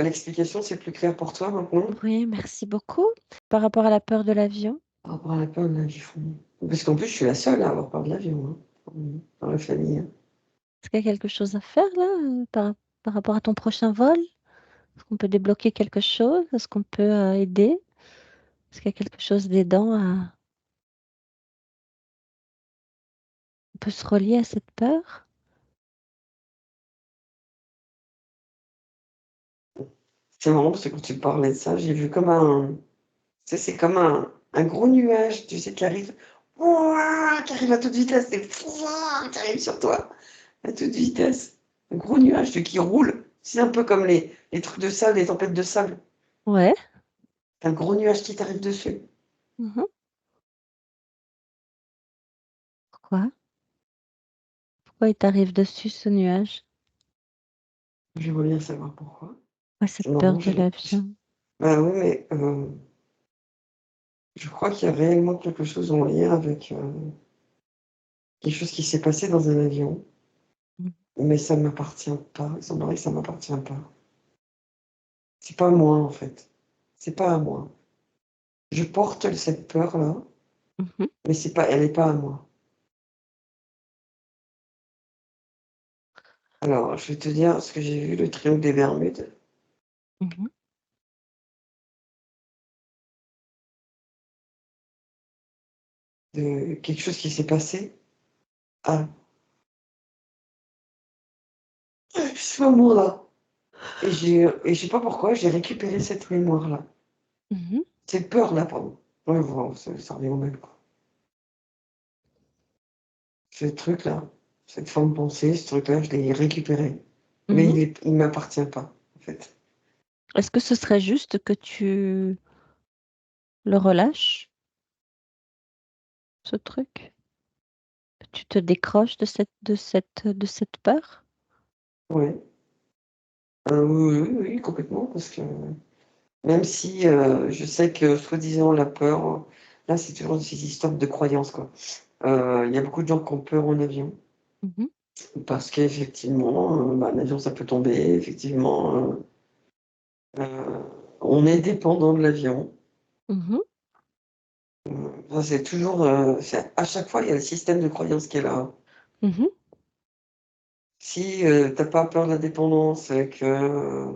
l'explication, c'est plus clair pour toi maintenant? Oui, merci beaucoup. Par rapport à la peur de l'avion? Par rapport à la peur de l'avion. Parce qu'en plus, je suis la seule à avoir peur de l'avion, hein, dans la famille, hein. Est-ce qu'il y a quelque chose à faire là, par rapport à ton prochain vol? Est-ce qu'on peut débloquer quelque chose? Est-ce qu'on peut aider? Est-ce qu'il y a quelque chose d'aidant on peut se relier à cette peur? C'est marrant parce que quand tu parlais de ça, j'ai vu comme tu sais, c'est comme un gros nuage, tu sais, qui arrive à toute vitesse, qui arrive sur toi à toute vitesse. Un gros nuage qui roule. C'est un peu comme les trucs de sable, les tempêtes de sable. Ouais. Un gros nuage qui t'arrive dessus. Mmh. Pourquoi? Pourquoi il t'arrive dessus ce nuage? J'aimerais bien savoir pourquoi. Ouais, C'est cette peur marrant, de l'avion. bah oui, mais je crois qu'il y a réellement quelque chose en lien avec quelque chose qui s'est passé dans un avion, Mmh. mais ça ne m'appartient pas. Il semblerait que ça ne m'appartient pas. C'est pas à moi, en fait. C'est pas à moi. Je porte cette peur-là, Mmh. mais elle n'est pas à moi. Alors, je vais te dire ce que j'ai vu, le triangle des Bermudes. Mmh. De quelque chose qui s'est passé à ce moment-là. Et je sais pas pourquoi, j'ai récupéré cette mémoire-là. Mmh. Cette peur-là, pardon. Ouais, voilà, ça revient au même, quoi. Ce truc-là, cette forme de pensée, ce truc-là, je l'ai récupéré. Mais Mmh. il m'appartient pas, en fait. Est-ce que ce serait juste que tu le relâches, ce truc? Que tu te décroches de cette peur? Ouais. Oui, oui, oui, complètement, parce que même si je sais que soi-disant la peur, là, c'est toujours ces histoires de croyances, quoi. Il y a beaucoup de gens qui ont peur en avion Mmh. parce qu'effectivement, bah, l'avion, ça peut tomber, effectivement, on est dépendant de l'avion. Mmh. Ça, c'est toujours, à chaque fois, il y a le système de croyance qui est là. Mmh. Si, tu pas peur de la dépendance et que,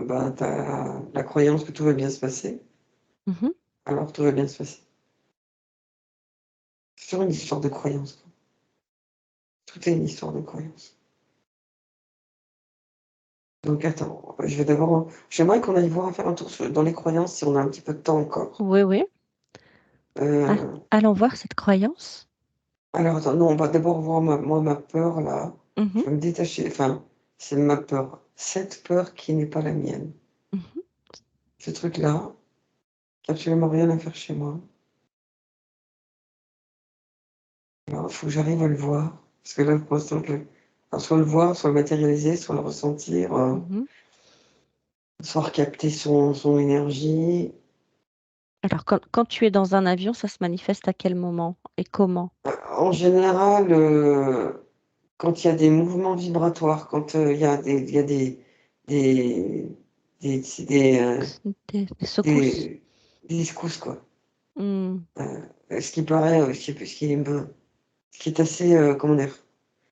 bah, tu as la croyance que tout va bien se passer, Mmh. alors tout va bien se passer. C'est toujours une histoire de croyance, quoi. Tout est une histoire de croyance. Donc attends, j'aimerais qu'on aille voir faire un tour dans les croyances si on a un petit peu de temps encore. Oui, oui. Ah, Heu, allons voir cette croyance. alors attends, non, on va d'abord voir ma peur là. Mmh. Je vais me détacher, enfin, c'est ma peur. Cette peur qui n'est pas la mienne. Mmh. Ce truc-là, qui a absolument rien à faire chez moi. Alors, il faut que j'arrive à le voir. Parce que là, pour l'instant, alors, soit le voir, soit le matérialiser, soit le ressentir, Mmh. soit recapter son énergie. Alors quand tu es dans un avion, ça se manifeste à quel moment et comment? En général, quand il y a des mouvements vibratoires, quand il y a des, Des secousses? des secousses, quoi. Mmh. Ce qui paraît, ce qui est assez, comment dire?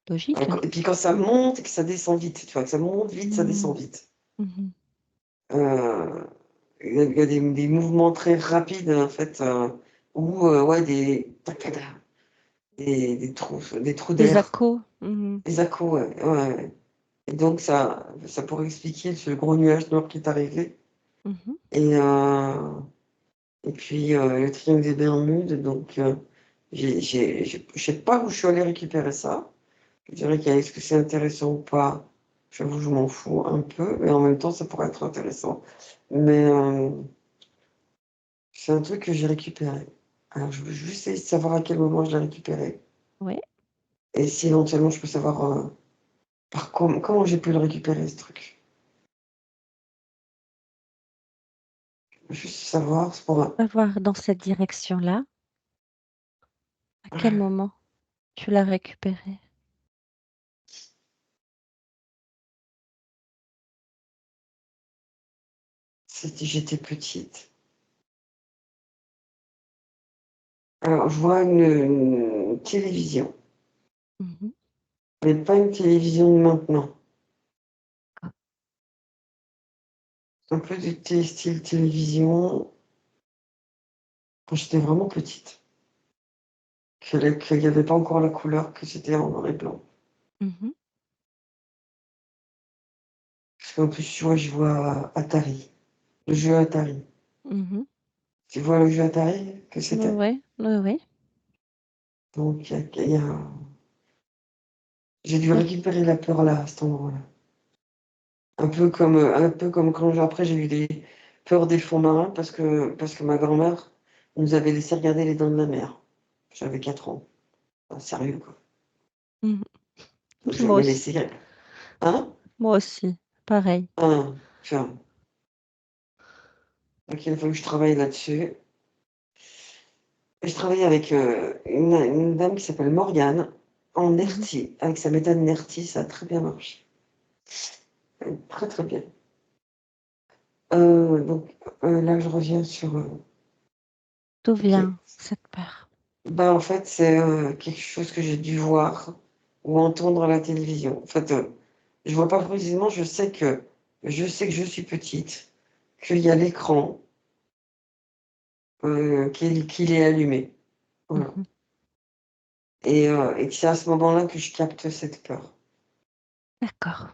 Logique. Et puis quand ça monte et que ça descend vite, tu vois? Que ça monte vite, ça Mmh. descend vite. Mmh. Heu, il y a des mouvements très rapides, en fait, où, ouais, des trous Des d'air, accos? Mmh. des à-coups, ouais, ouais, ouais. Et donc ça pourrait expliquer ce gros nuage noir qui est arrivé Mmh. et heu et puis, le triangle des Bermudes, donc je sais pas où je suis allée récupérer ça. Je dirais qu'est-ce que c'est intéressant ou pas? J'avoue, je m'en fous un peu, mais en même temps, ça pourrait être intéressant. Mais, c'est un truc que j'ai récupéré. Alors je veux juste essayer de savoir à quel moment je l'ai récupéré Ouais. et si éventuellement je peux savoir, comment j'ai pu le récupérer ce truc. Juste savoir, c'est pour, Va voir dans cette direction-là. À quel moment tu l'as récupéré? j'étais petite. Alors je vois une télévision, Mmh. mais pas une télévision de maintenant. un peu du style télévision, quand j'étais vraiment petite. Qu'il n'y avait pas encore la couleur, que c'était en noir et blanc. Mmh. Parce qu'en plus, tu vois, je vois Atari, le jeu Atari. Mmh. Tu vois le jeu Atari que Ouais, c'était? ouais, ouais, ouais. Donc, j'ai dû Mmh. récupérer la peur là, à cet endroit-là. Un peu comme quand après j'ai eu des peurs des fonds marins parce que ma grand-mère nous avait laissé regarder les dents de la mer. J'avais 4 ans. Ah, sérieux, quoi. Mmh. Donc Moi j'avais aussi, laissé. Hein? moi aussi, pareil. Ah, enfin, donc il faut que je travaille là-dessus. Et je travaille avec une dame qui s'appelle Morgane en Mmh. NERTI. Avec sa méthode NERTI, ça a très bien marché. Très très bien. Donc là, je reviens sur. D'où Ok. vient cette peur? Ben, en fait, c'est quelque chose que j'ai dû voir ou entendre à la télévision. En fait, je vois pas précisément, je sais que je suis petite, qu'il y a l'écran, qu'il est allumé. Voilà. Mmh. Et que c'est à ce moment-là que je capte cette peur. D'accord.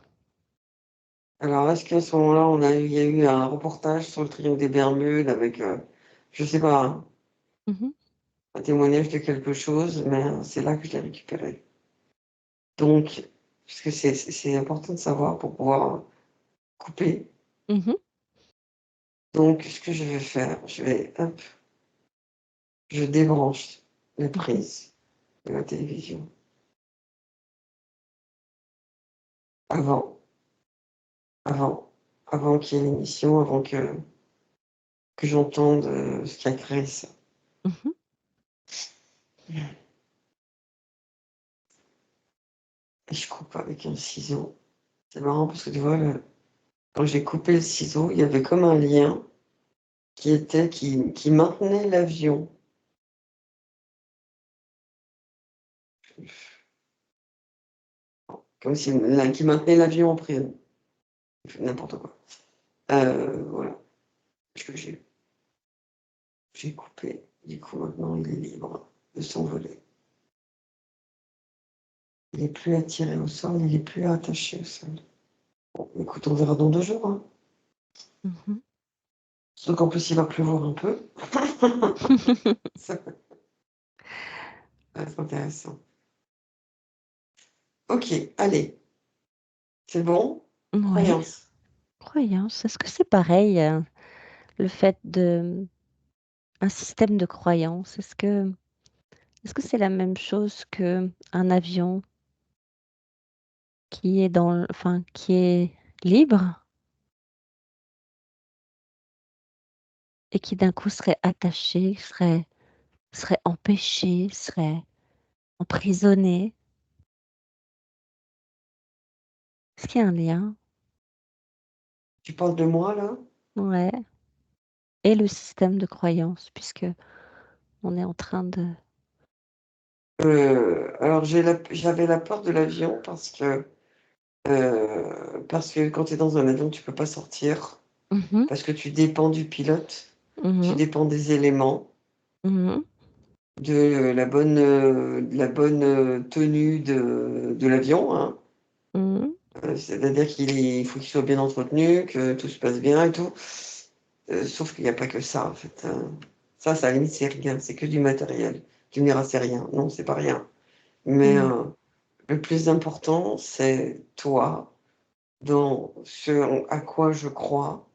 Alors, est-ce qu'à ce moment-là, il y a eu un reportage sur le triangle des Bermudes avec, je sais pas, hein, Mmh. un témoignage de quelque chose, mais c'est là que je l'ai récupéré. Donc, parce que c'est important de savoir pour pouvoir couper. Mmh. Donc, ce que je vais faire, hop, je débranche la Mmh. prise de la télévision avant, avant, avant qu'il y ait l'émission, avant que j'entende ce qui a créé ça. Mmh. Et je coupe avec un ciseau. C'est marrant parce que tu vois, quand j'ai coupé le ciseau, il y avait comme un lien qui maintenait l'avion. Comme si, qui maintenait l'avion en prison. N'importe quoi. Voilà. Ce que j'ai coupé. Du coup, maintenant, il est libre de s'envoler. Il n'est plus attiré au sol, il n'est plus attaché au sol. Bon, écoute, on verra dans 2 jours, hein. Mmh. Surtout qu'en plus, il va pleuvoir un peu. Ça va être intéressant. Ok, allez, c'est bon? Ouais. Croyance. Croyance, est-ce que c'est pareil, le fait de un système de croyance? Est-ce que c'est la même chose qu'un avion qui est qui est libre et qui d'un coup serait attaché, serait empêché, serait emprisonné? Est-ce qu'il y a un lien? Tu parles de moi, là? Ouais, et le système de croyance puisque on est en train de Alors, j'avais la peur de l'avion parce que quand tu es dans un avion, tu peux pas sortir, mmh mh, parce que tu dépends du pilote, tu mmh, dépends des éléments, mmh, de la bonne tenue de l'avion, hein. mmh, C'est-à-dire il faut qu'il soit bien entretenu, que tout se passe bien et tout. Sauf qu'il n'y a pas que ça, en fait, hein. Ça, à la limite, c'est rien, c'est que du matériel. Tu me diras: «C'est rien». Non, c'est pas rien. Mais, mmh, le plus important, c'est toi, dans à quoi je crois,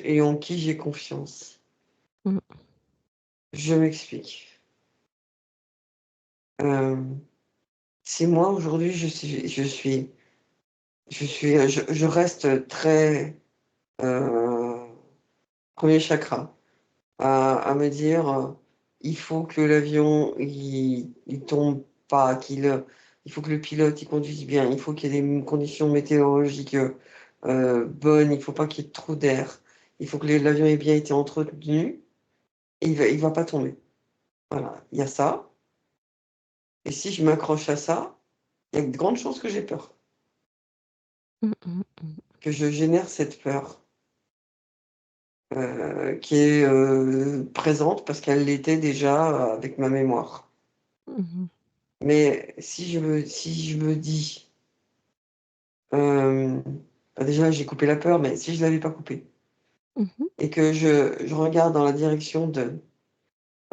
et en qui j'ai confiance. mmh, Je m'explique. Hem, Si moi, aujourd'hui, je reste très, heu, 1er chakra. À me dire, il faut que l'avion il tombe pas, il faut que le pilote il conduise bien, il faut qu'il y ait des conditions météorologiques, bonnes, il faut pas qu'il y ait trop d'air, il faut que l'avion ait bien été entretenu et il va pas tomber. Voilà, il y a ça et si je m'accroche à ça, il y a de grandes chances que j'ai peur, mmh, mmh, mmh. que je génère cette peur. qui est présente parce qu'elle l'était déjà avec ma mémoire. Mhm. Mais si je me dis, déjà j'ai coupé la peur, mais si je l'avais pas coupée Mhm. et que je regarde dans la direction de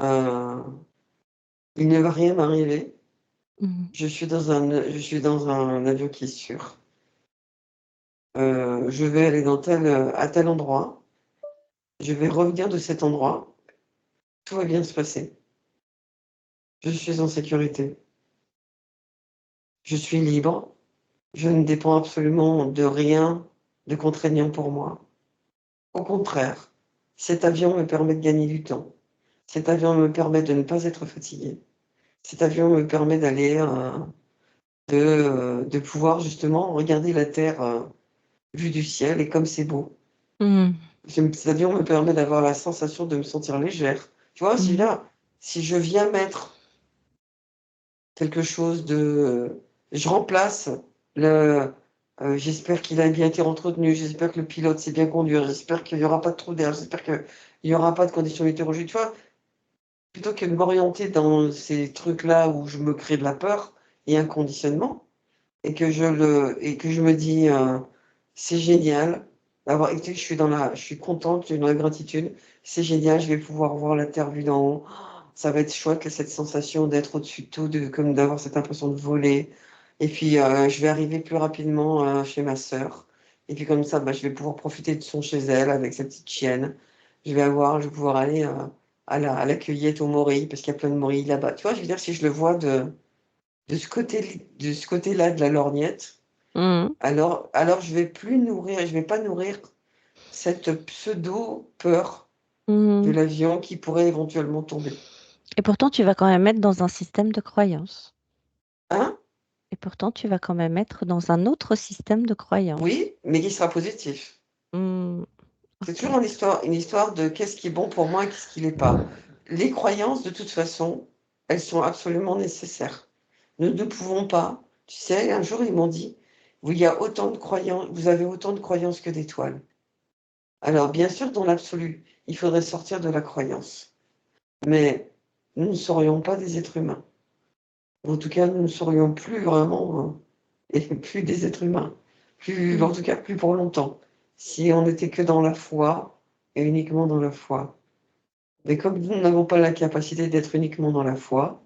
euh, il ne va rien m'arriver, Mhm. je suis dans un avion qui est sûr. Je vais aller à tel endroit, je vais revenir de cet endroit, tout va bien se passer. Je suis en sécurité, je suis libre, je ne dépends absolument de rien de contraignant pour moi. Au contraire, cet avion me permet de gagner du temps. Cet avion me permet de ne pas être fatigué. Cet avion me permet de pouvoir justement regarder la Terre vue du ciel et comme c'est beau. Mhm. Cet avion me permet d'avoir la sensation de me sentir légère. Tu vois, Mhm. si je viens mettre quelque chose de... Je remplace le... j'espère qu'il a bien été entretenu, j'espère que le pilote sait bien conduire, j'espère qu'il n'y aura pas de trou d'air, j'espère qu'il n'y aura pas de conditions météorologiques. Tu vois, plutôt que de m'orienter dans ces trucs-là où je me crée de la peur et un conditionnement, et que je me dis, c'est génial d'avoir été, je suis contente, j'ai dans la gratitude, c'est génial, je vais pouvoir voir la terre vue d'en haut. Ça va être chouette, cette sensation d'être au-dessus de tout, comme d'avoir cette impression de voler. Et puis, je vais arriver plus rapidement chez ma sœur. Et puis, comme ça, bah, je vais pouvoir profiter de son chez elle avec sa petite chienne. Je vais pouvoir aller à la cueillette aux morilles, parce qu'il y a plein de morilles là-bas. Tu vois, je veux dire, si je le vois de ce côté-là de la lorgnette, Mhm. alors je vais pas nourrir cette pseudo-peur de Mhm. l'avion qui pourrait éventuellement tomber. Et pourtant, tu vas quand même être dans un système de croyances. Hein? Et pourtant, tu vas quand même être dans un autre système de croyances. Oui, mais qui sera positif. Hmm, C'est ok. toujours une histoire de qu'est-ce qui est bon pour moi et qu'est-ce qui l'est pas. Les croyances, de toute façon, elles sont absolument nécessaires. Nous ne pouvons pas. Tu sais, un jour, ils m'ont dit, il y a autant de croyances, vous avez autant de croyances que d'étoiles. Alors, bien sûr, dans l'absolu, il faudrait sortir de la croyance. Mais nous ne serions pas des êtres humains. En tout cas, nous ne serions plus vraiment, et plus des êtres humains. Plus, en Hmm. tout cas, plus pour longtemps. Si on n'était que dans la foi, et uniquement dans la foi. Mais comme nous n'avons pas la capacité d'être uniquement dans la foi,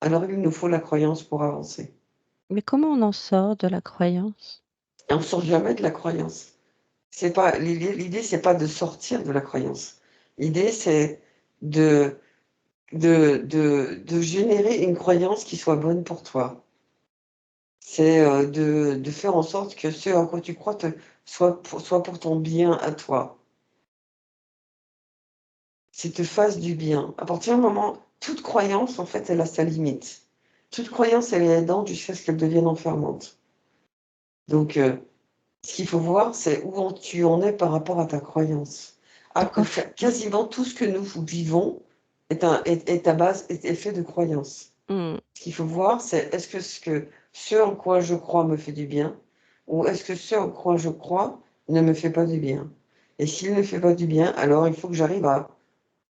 alors il nous faut la croyance pour avancer. Mais comment on en sort de la croyance? Et on ne sort jamais de la croyance. C'est pas, l'idée, c'est pas de sortir de la croyance. L'idée, c'est de de générer une croyance qui soit bonne pour toi. C'est de faire en sorte que ce en quoi tu crois soit pour ton bien à toi. C'est te fasse du bien. À partir du moment, toute croyance, en fait, elle a sa limite. Toute croyance, elle est aidante jusqu'à ce qu'elle devienne enfermante. Donc, ce qu'il faut voir, c'est tu en es par rapport à ta croyance. Donc, Quasiment tout ce que nous vivons est à base, est fait de croyances. hmm. Ce qu'il faut voir, c'est est-ce que ce en quoi je crois me fait du bien ou est-ce que ce en quoi je crois ne me fait pas du bien? Et s'il ne fait pas du bien, alors il faut que j'arrive à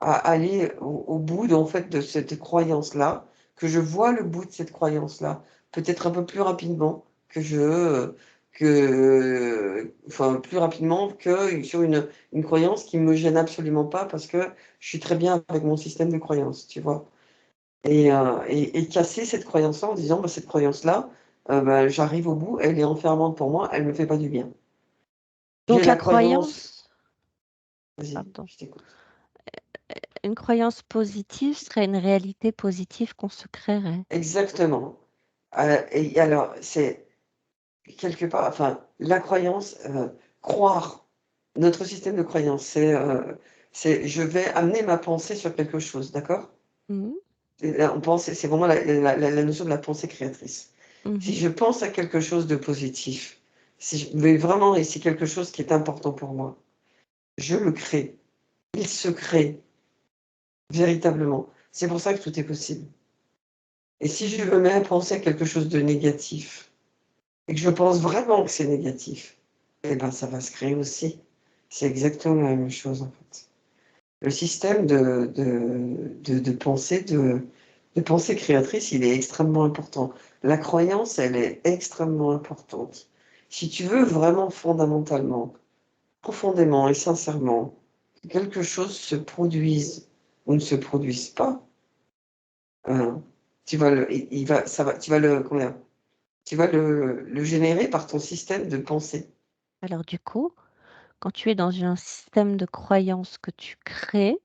aller au bout en fait, de cette croyance-là, que je vois le bout de cette croyance-là, peut-être un peu plus rapidement enfin, plus rapidement que sur une croyance qui me gêne absolument pas parce que je suis très bien avec mon système de croyance, tu vois? Et casser cette croyance-là en disant: «Bah, cette croyance-là, bah, j'arrive au bout, elle est enfermante pour moi, elle me fait pas du bien». J'ai Donc la la croyance croyance, vas-y, pardon, je t'écoute. une croyance positive serait une réalité positive qu'on se créerait. Exactement. Et alors, c'est quelque part, enfin, la croyance, croire, notre système de croyance, c'est je vais amener ma pensée sur quelque chose, d'accord? Mhm. Et là, on pense, c'est vraiment la notion de la pensée créatrice. Si Mhm. je pense à quelque chose de positif, si je mais vraiment et c'est quelque chose qui est important pour moi, je le crée. Il se crée, véritablement. C'est pour ça que tout est possible. Et si je Mhm. me mets à penser à quelque chose de négatif et que je pense vraiment que c'est négatif, eh ben, ça va se créer aussi. C'est exactement la même chose, en fait. Le système de pensée, de pensée créatrice, il est extrêmement important. La croyance, elle est extrêmement importante. Si tu veux vraiment fondamentalement, profondément et sincèrement que quelque chose se produise ou ne se produise pas, hein, tu vas le, il va, ça va, tu vas le, comment dire, tu vas le générer par ton système de pensée. Alors du coup, quand tu es dans un système de croyance que tu crées,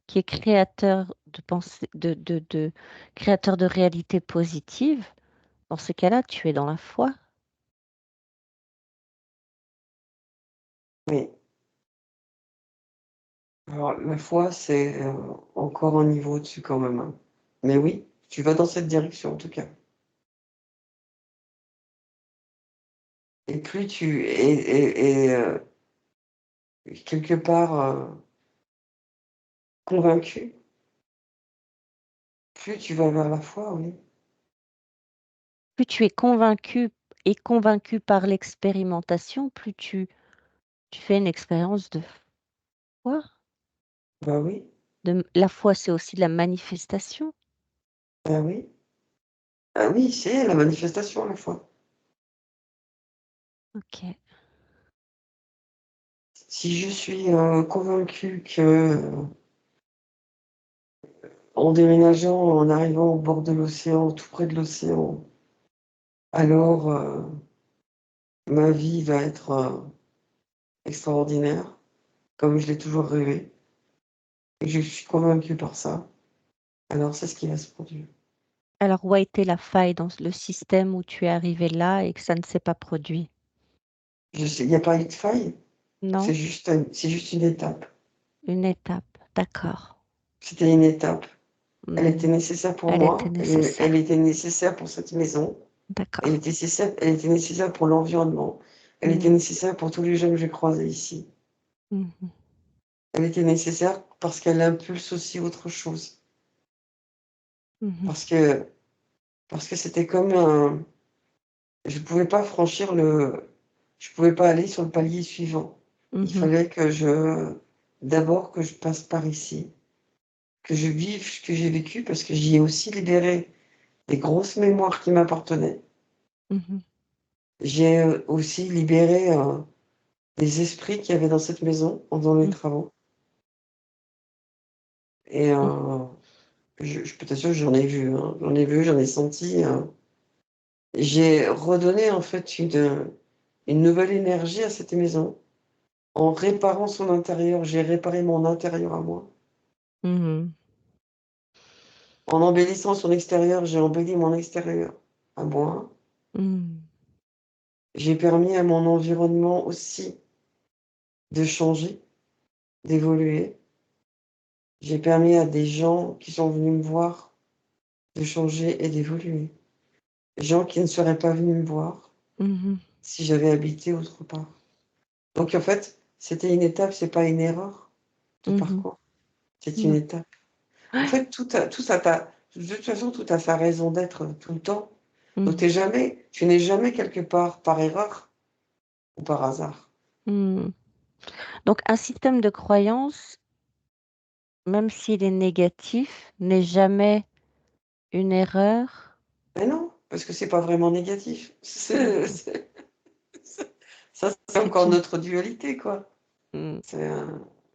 qui est créateur de pensée, créateur de réalité positive, dans ce cas-là, tu es dans la foi. Oui. Alors, la foi, c'est encore un niveau au-dessus quand même, hein. Mais oui, tu vas dans cette direction en tout cas. Et plus tu es quelque part convaincu, plus tu vas vers la foi, oui. Plus tu es convaincu et convaincu par l'expérimentation, plus tu fais une expérience de foi. Bah oui, La foi, c'est aussi de la manifestation. bah oui. Ah oui, c'est la manifestation la foi. Ok. Si je suis convaincu que en déménageant, en arrivant au bord de l'océan, tout près de l'océan, alors ma vie va être extraordinaire, comme je l'ai toujours rêvé, et que je suis convaincu par ça, alors c'est ce qui va se produire. Alors, où a été la faille dans le système où tu es arrivé là et que ça ne s'est pas produit? Je sais, il n'y a pas eu de faille, Non? c'est juste une étape. Une étape, d'accord. C'était une étape. Elle était Mmh. nécessaire pour Elle était moi, elle nécessaire. était nécessaire pour cette maison, D'accord. elle était nécessaire pour l'environnement, elle était Mmh. nécessaire pour tous les gens que j'ai croisés ici. Mmh mh. Elle était nécessaire parce qu'elle impulse aussi autre chose. Mmh. Parce que, parce que c'était comme un, je pouvais pas franchir je pouvais pas aller sur le palier suivant. Il Mmh. fallait d'abord que je passe par ici, que je vive ce que j'ai vécu parce que j'y ai aussi libéré des grosses mémoires qui m'appartenaient. Mmh. J'ai aussi libéré des esprits qu'il y avait dans cette maison pendant les Mmh. travaux. Et Mmh. je peux t'assurer que j'en ai vu, hein. J'en ai vu, j'en ai senti. J'ai redonné en fait une nouvelle énergie à cette maison. En réparant son intérieur, j'ai réparé mon intérieur à moi. Mmh. En embellissant son extérieur, j'ai embelli mon extérieur à moi. Mmh. J'ai permis à mon environnement aussi de changer, d'évoluer. J'ai permis à des gens qui sont venus me voir de changer et d'évoluer. Des gens qui ne seraient pas venus me voir Mmh. si j'avais habité autre part. Donc en fait, c'était une étape, c'est pas une erreur de Mmh. parcours, c'est une Non. étape. En fait, de toute façon, tout a sa raison d'être tout le temps. Donc Mmh. tu n'es jamais quelque part par erreur ou par hasard. Mmh. Donc un système de croyance, même s'il est négatif, n'est jamais une erreur? Mais non, parce que c'est pas vraiment négatif. Mmh. Ça, C'est c'est encore une notre dualité, quoi. mmh. C'est,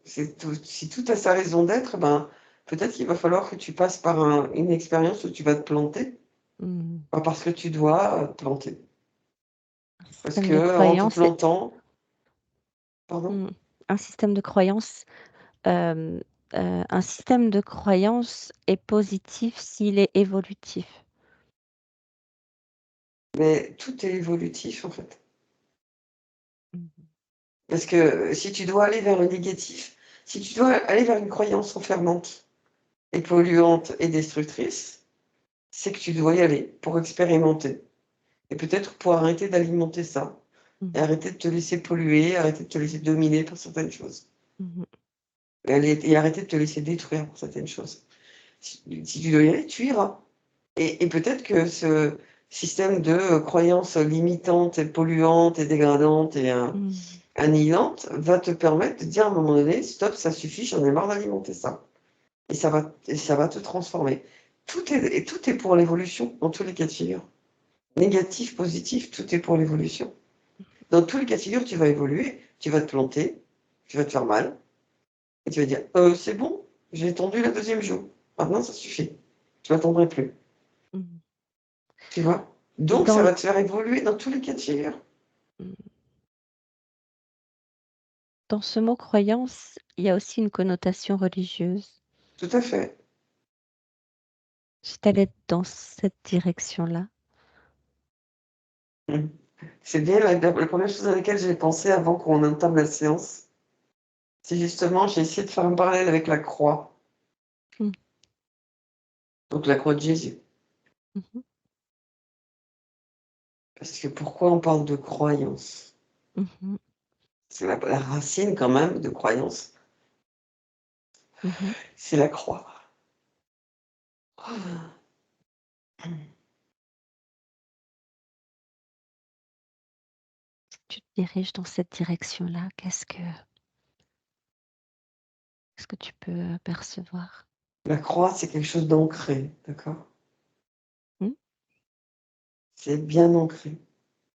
c'est tout, si tout a sa raison d'être, ben, peut-être qu'il va falloir que tu passes par une expérience où tu vas te planter, Mmh. pas parce que tu dois te planter. Un Parce système de que en te croyance est plantant, pardon? mmh. Un système de croyance, hem, un système de croyance est positif s'il est évolutif. Mais tout est évolutif, en fait. Mmh. Parce que si tu dois aller vers le négatif, si tu dois aller vers une croyance enfermante et polluante et destructrice, c'est que tu dois y aller pour expérimenter et peut-être pour arrêter d'alimenter ça et Mmh. arrêter de te laisser polluer, arrêter de te laisser dominer par certaines choses Mmh. et arrêter de te laisser détruire par certaines choses. Si tu dois y aller, tu iras et peut-être que ce système de croyances limitantes et polluantes et dégradantes et Mmh. annihilante va te permettre de dire à un moment donné, stop, ça suffit, j'en ai marre d'alimenter ça. Et ça va te transformer. Tout est pour l'évolution, dans tous les cas de figure. Négatif, positif, tout est pour l'évolution. Dans tous les cas de figure, tu vas évoluer, tu vas te planter, tu vas te faire mal, et tu vas dire, c'est bon, j'ai tendu la deuxième joue. Maintenant, ça suffit. Je m'attendrai plus. Mhm. Tu vois? Et Donc, dans, ça le- va te faire évoluer dans tous les cas de figure. dans ce mot croyance, il y a aussi une connotation religieuse. Tout à fait. Je t'allais dans cette direction-là. Mm. C'est bien la première chose à laquelle j'ai pensé avant qu'on entame la séance. C'est justement, j'ai essayé de faire un parallèle avec la croix. Mm. Donc, la croix de Jésus. Mhm. Parce que pourquoi on parle de croyance? Mhm. C'est la racine, quand même, de croyance. Mhm. C'est la croix. Tu te diriges dans cette direction-là. Qu'est-ce que tu peux percevoir? La croix, c'est quelque chose d'ancré, d'accord? Mm. C'est bien ancré.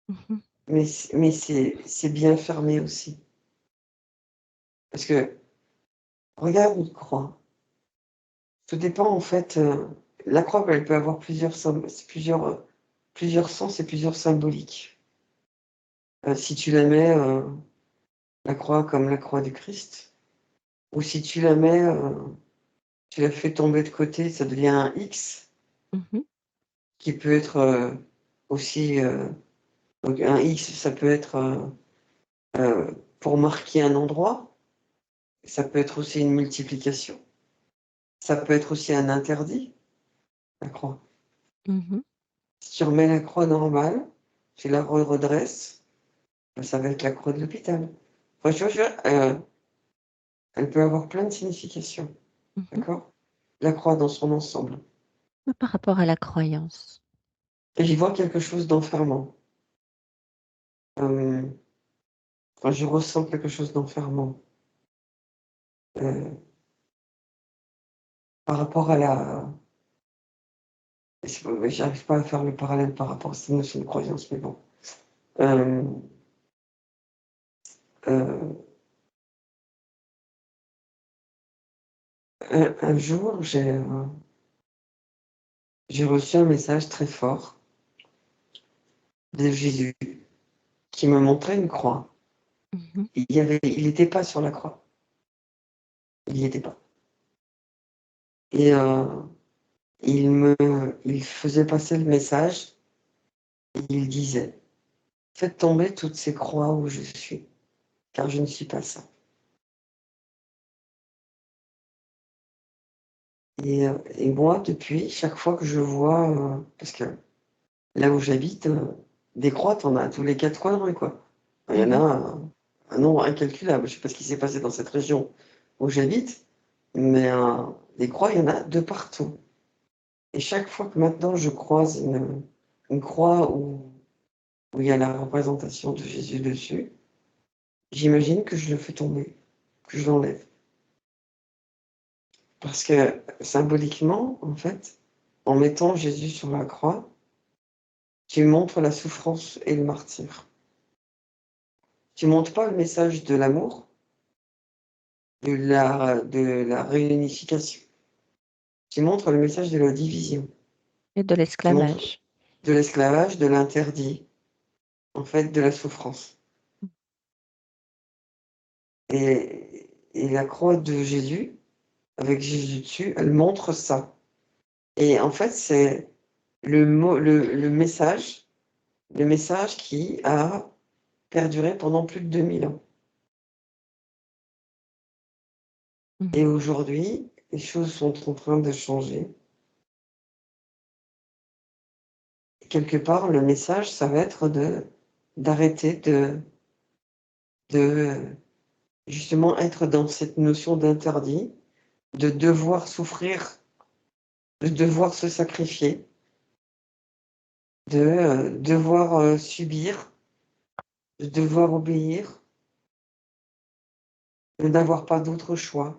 Mhm. Mais c'est bien fermé aussi. Parce que, regarde une croix. Tout dépend, en fait. La croix, elle peut avoir plusieurs sens et plusieurs symboliques. Si tu la mets, la croix comme la croix du Christ, ou si tu la mets, tu la fais tomber de côté, ça devient un X, Mhm. qui peut être aussi. Donc un X, ça peut être pour marquer un endroit, ça peut être aussi une multiplication, ça peut être aussi un interdit, la croix. Mhm. Si tu remets la croix normale, tu la redresses, ça va être la croix de l'hôpital. Enfin, elle peut avoir plein de significations, Mhm. d'accord? La croix dans son ensemble. Mais par rapport à la croyance. Et j'y vois quelque chose d'enfermant. Euh, Enfin, je ressens quelque chose d'enfermant euh, par rapport à la. J'arrive pas à faire le parallèle par rapport à cette notion de croyance, mais bon. Euh, euh, un jour, j'ai reçu un message très fort de Jésus qui me montrait une croix. Mhm. Il n'était pas sur la croix. Il n'y était pas. Et il faisait passer le message. Et il disait, faites tomber toutes ces croix où je suis, car je ne suis pas ça. Et moi, depuis, chaque fois que je vois, parce que là où j'habite, des croix, t'en as à tous les 4 coins de rue, quoi. Il y en a Mhm. un nombre incalculable. Je ne sais pas ce qui s'est passé dans cette région où j'habite, mais des croix, il y en a de partout. Et chaque fois que maintenant je croise une croix où il y a la représentation de Jésus dessus, j'imagine que je le fais tomber, que je l'enlève. Parce que symboliquement, en fait, en mettant Jésus sur la croix, tu montres la souffrance et le martyr. Tu montres pas le message de l'amour, de la réunification. Tu montres le message de la division. Et de Tu montres l'esclavage. de l'esclavage, de l'interdit, en fait, de la souffrance. Et la croix de Jésus, avec Jésus dessus, elle montre ça. Et en fait, c'est le message qui a perduré pendant plus de 2000 ans. Et Mhm. aujourd'hui, les choses sont en train de changer. Quelque part, le message, ça va être d'arrêter de justement être dans cette notion d'interdit, de devoir souffrir, de devoir se sacrifier, de devoir subir, de devoir obéir, de n'avoir pas d'autre choix.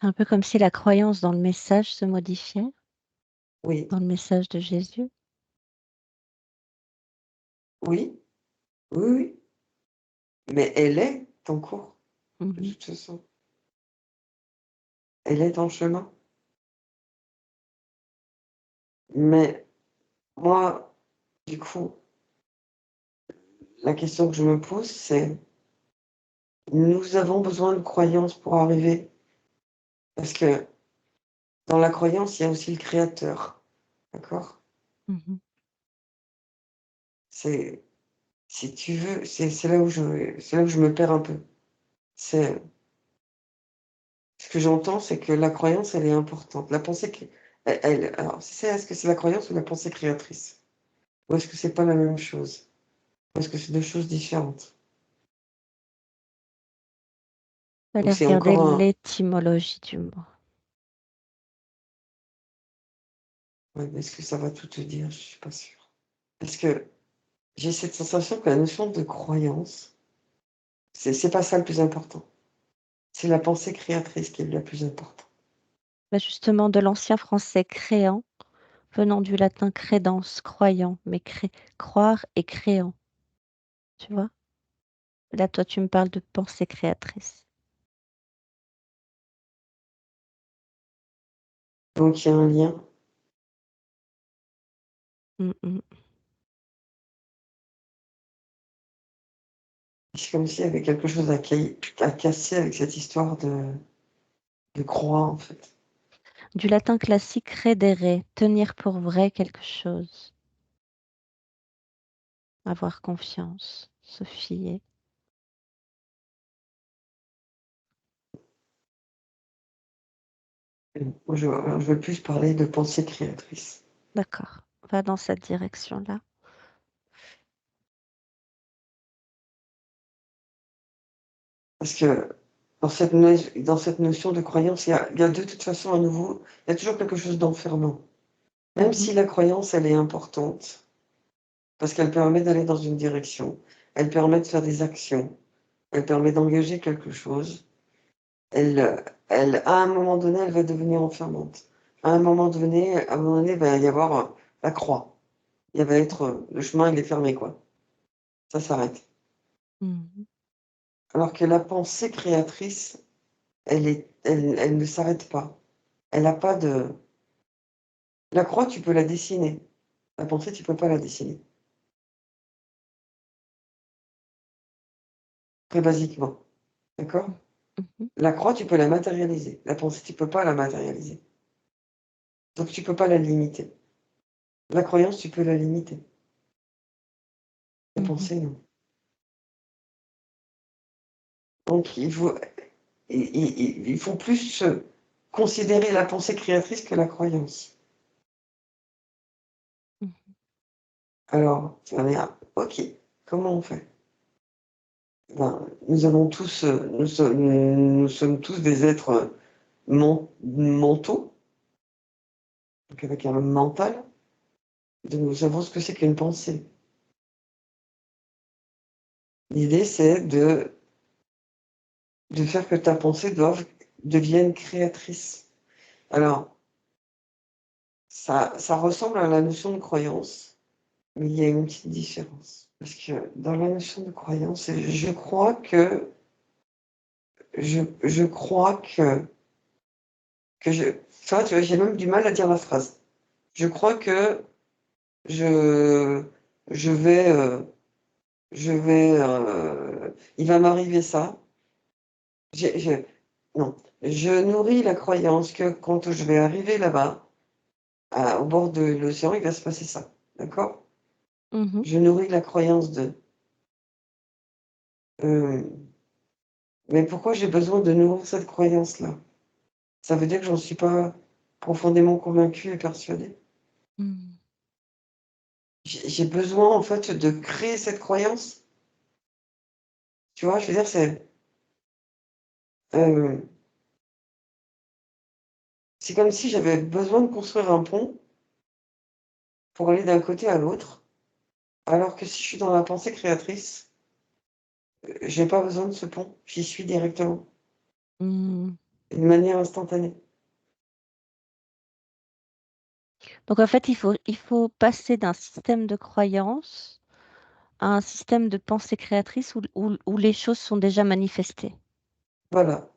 Un peu comme si la croyance dans le message se modifiait, Oui, dans le message de Jésus. oui, oui, oui, mais elle est en cours, de Mhm. toute façon. Elle est en chemin. Mais moi, du coup, la question que je me pose, c'est nous avons besoin de croyances pour arriver, parce que dans la croyance, il y a aussi le créateur, d'accord? Mhm. C'est, si tu veux, c'est là où je me perds un peu. C'est, ce que j'entends, c'est que la croyance, elle est importante. La pensée, alors, est-ce que c'est la croyance ou la pensée créatrice? Ou est-ce que c'est pas la même chose? Ou est-ce que c'est deux choses différentes? Ou Fallait c'est regarder encore un, l'étymologie du mot. ouais, mais est-ce que ça va tout te dire? Je suis pas sûre. Parce que j'ai cette sensation que la notion de croyance, c'est pas ça le plus important. C'est la pensée créatrice qui est la plus importante. Bah, justement, de l'ancien français créant, venant du latin credence, croyant, mais croire et créant, tu vois? Là, toi, tu me parles de pensée créatrice. Donc il y a un lien. Mm, mm. C'est comme s'il y avait quelque chose à casser avec cette histoire de croix, en fait. Du latin classique credere, tenir pour vrai quelque chose, avoir confiance, se fier. Moi, je veux plus parler de pensée créatrice. D'accord, va dans cette direction-là. Parce que dans cette notion de croyance, il y a de toute façon à nouveau, il y a toujours quelque chose d'enfermant. Même Mhm, si la croyance, elle est importante, parce qu'elle permet d'aller dans une direction, elle permet de faire des actions, elle permet d'engager quelque chose, à un moment donné, elle va devenir enfermante. À un moment donné, il va y avoir la croix. Il va être, le chemin, il est fermé, quoi. Ça s'arrête. mhm, Alors que la pensée créatrice, elle ne s'arrête pas. Elle n'a pas de. La croix, tu peux la dessiner. La pensée, tu peux pas la dessiner. Très basiquement. D'accord? mhm, La croix, tu peux la matérialiser. La pensée, tu peux pas la matérialiser. Donc, tu peux pas la limiter. La croyance, tu peux la limiter. La mhm, pensée, non. Donc, il faut plus considérer la pensée créatrice que la croyance. mhm, Alors, ça va dire, ok, comment on fait? Ben, nous avons tous, nous sommes tous des êtres mentaux, donc avec un mental, donc nous savons ce que c'est qu'une pensée. L'idée, c'est de faire que ta pensée devienne créatrice. Alors, ça ressemble à la notion de croyance, mais il y a une petite différence. Parce que dans la notion de croyance, je crois que ça, tu vois, j'ai même du mal à dire la phrase. Je crois que je, je vais, il va m'arriver ça. J'ai- je- non, je nourris la croyance que quand je vais arriver là-bas, au bord de l'océan, il va se passer ça. D'accord? mhm, Je nourris la croyance de. euh, mais pourquoi j'ai besoin de nourrir cette croyance-là? Ça veut dire que j'en suis pas profondément convaincue et persuadée. mhm, J'ai besoin, en fait, de créer cette croyance. Tu vois, je veux dire, euh, c'est comme si j'avais besoin de construire un pont pour aller d'un côté à l'autre, alors que si je suis dans la pensée créatrice, J'ai pas besoin de ce pont, j'y suis directement, Mmh. d'une manière instantanée. Donc en fait, il faut passer d'un système de croyance à un système de pensée créatrice où les choses sont déjà manifestées Voilà.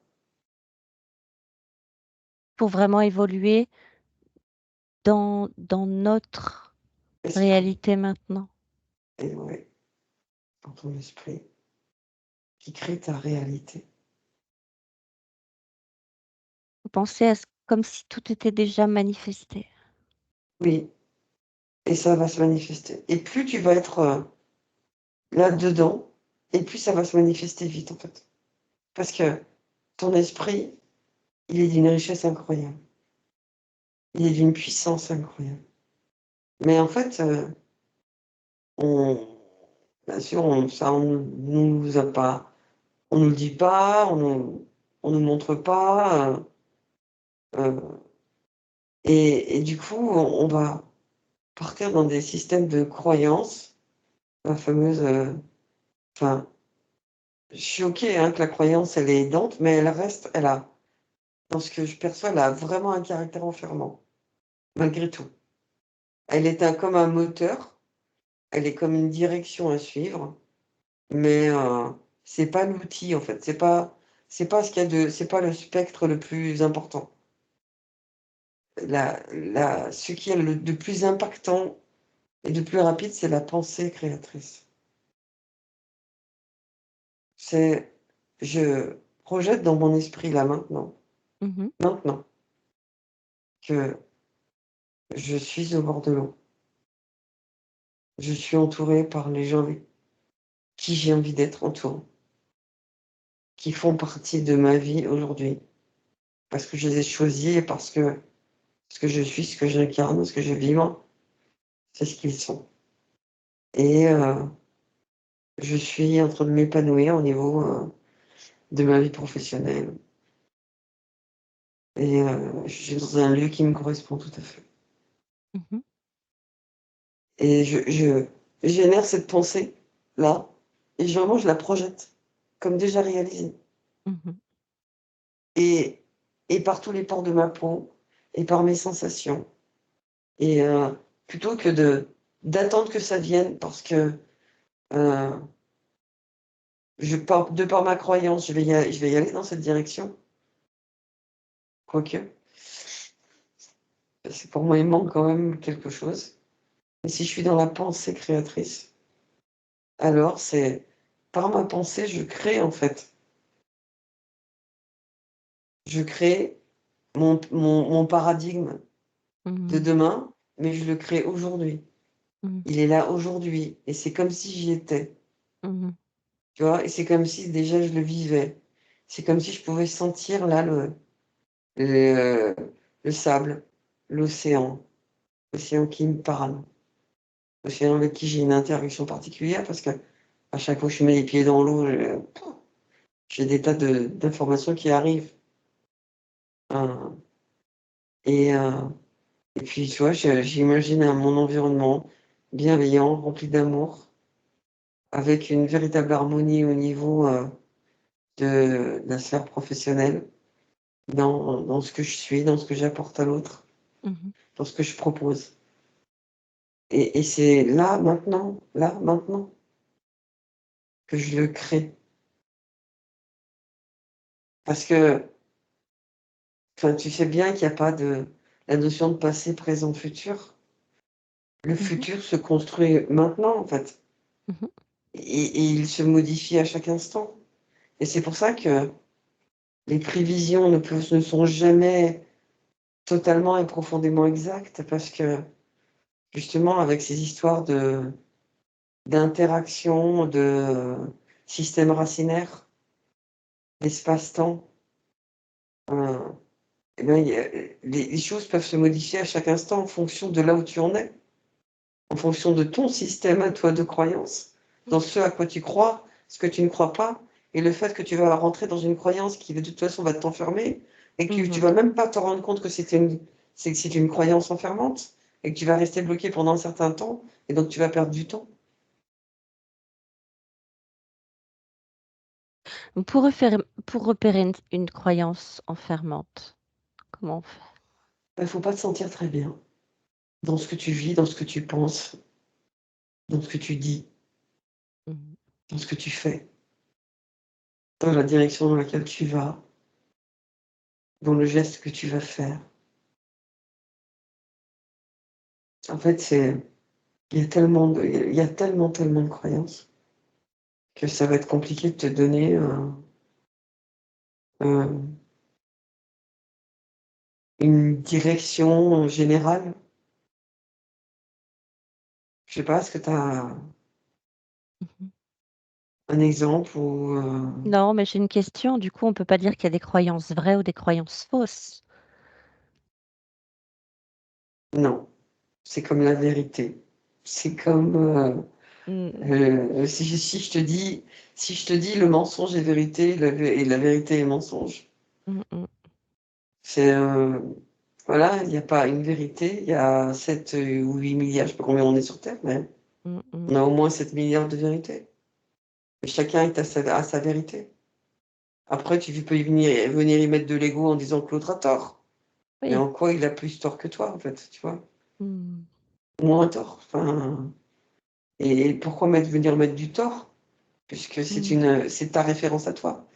pour vraiment évoluer dans notre Esprit. réalité maintenant. Et ouais, dans ton esprit, qui crée ta réalité. Faut penser à comme si tout était déjà manifesté. Oui, et ça va se manifester. Et plus tu vas être là-dedans, et plus ça va se manifester vite, en fait. Parce que ton esprit, il est d'une richesse incroyable. Il est d'une puissance incroyable. Mais en fait, on, bien sûr, ça, on nous a pas, on nous le dit pas, on nous montre pas, euh, et du coup, on va partir dans des systèmes de croyances, la fameuse, enfin, je suis OK, hein, que la croyance, elle est aidante, mais elle reste, elle a, dans ce que je perçois, elle a vraiment un caractère enfermant, malgré tout. Elle est comme un moteur, elle est comme une direction à suivre, mais c'est pas l'outil, en fait. C'est pas ce qu'il y a c'est pas le spectre le plus important. Ce qui est de plus impactant et de plus rapide, c'est la pensée créatrice. C'est, je projette dans mon esprit là Mmh. maintenant, que je suis au bord de l'eau. Je suis entourée par les gens avec qui j'ai envie d'être entourée, qui font partie de ma vie aujourd'hui, parce que je les ai choisis et parce que ce que je suis, ce que j'incarne, ce que je vis, c'est ce qu'ils sont. Et je suis en train de m'épanouir au niveau de ma vie professionnelle. Et je suis dans un lieu qui me correspond tout à fait. Mmh. Et je génère cette pensée-là, et vraiment, je la projette comme déjà réalisée. Mmh. Et, et par tous les pores de ma peau, et par mes sensations. Et plutôt que d'attendre que ça vienne, parce que euh, de par ma croyance, je vais y aller dans cette direction. Quoique, c'est pour moi, il manque quand même quelque chose. Mais si je suis dans la pensée créatrice, alors c'est par ma pensée, je crée en fait. Je crée mon paradigme de Mmh. demain, mais je le crée aujourd'hui. Mmh. Il est là aujourd'hui. Et c'est comme si j'y étais. Mmh. Tu vois? Et c'est comme si déjà je le vivais. C'est comme si je pouvais sentir là le, le sable, l'océan, l'océan qui me parle, l'océan avec qui j'ai une interaction particulière parce que à chaque fois que je mets les pieds dans l'eau, j'ai des tas d'informations qui arrivent. Hein. Et, euh, et puis, tu vois, j'imagine mon environnement bienveillant, rempli d'amour, avec une véritable harmonie au niveau de la sphère professionnelle, dans ce que je suis, dans ce que j'apporte à l'autre, Mmh. dans ce que je propose. Et c'est là, maintenant, que je le crée. Parce que, enfin, tu sais bien qu'il n'y a pas la notion de passé, présent, futur. Le Mmh. futur se construit maintenant, en fait. Mmh. Et il se modifie à chaque instant. Et c'est pour ça que les prévisions ne sont jamais totalement et profondément exactes, parce que, justement, avec ces histoires d'interaction, de système racinaire, d'espace-temps, euh, eh ben, les choses peuvent se modifier à chaque instant en fonction de là où tu en es, en fonction de ton système à toi de croyance, dans ce à quoi tu crois, ce que tu ne crois pas, et le fait que tu vas rentrer dans une croyance qui de toute façon va t'enfermer, et que tu Mmh. vas même pas te rendre compte que c'est une croyance enfermante, et que tu vas rester bloqué pendant un certain temps, et donc tu vas perdre du temps. Pour repérer une croyance enfermante, comment on fait? Il ne faut pas te sentir très bien dans ce que tu vis, dans ce que tu penses, dans ce que tu dis, Mmh. dans ce que tu fais, dans la direction dans laquelle tu vas, dans le geste que tu vas faire. En fait, il y a tellement de croyances que ça va être compliqué de te donner un une direction générale. Je sais pas, est-ce que tu as Mmh. un exemple ou Non, mais j'ai une question, du coup, on peut pas dire qu'il y a des croyances vraies ou des croyances fausses? non, c'est comme la vérité. C'est comme, Mmh. si je te dis le mensonge est vérité, la vérité est mensonge, Mmh mh. c'est, voilà, il y a pas une vérité, il y a 7 ou 8 milliards, je sais pas combien on est sur terre, mais Mmh mh. on a au moins 7 milliards de vérités et chacun est à sa vérité. Après tu peux y venir y mettre de l'ego en disant que l'autre a tort, mais Oui. en quoi il a plus tort que toi, en fait, tu vois? Mmh. Moins tort, enfin et pourquoi venir mettre du tort? Puisque Mmh. c'est ta référence à toi,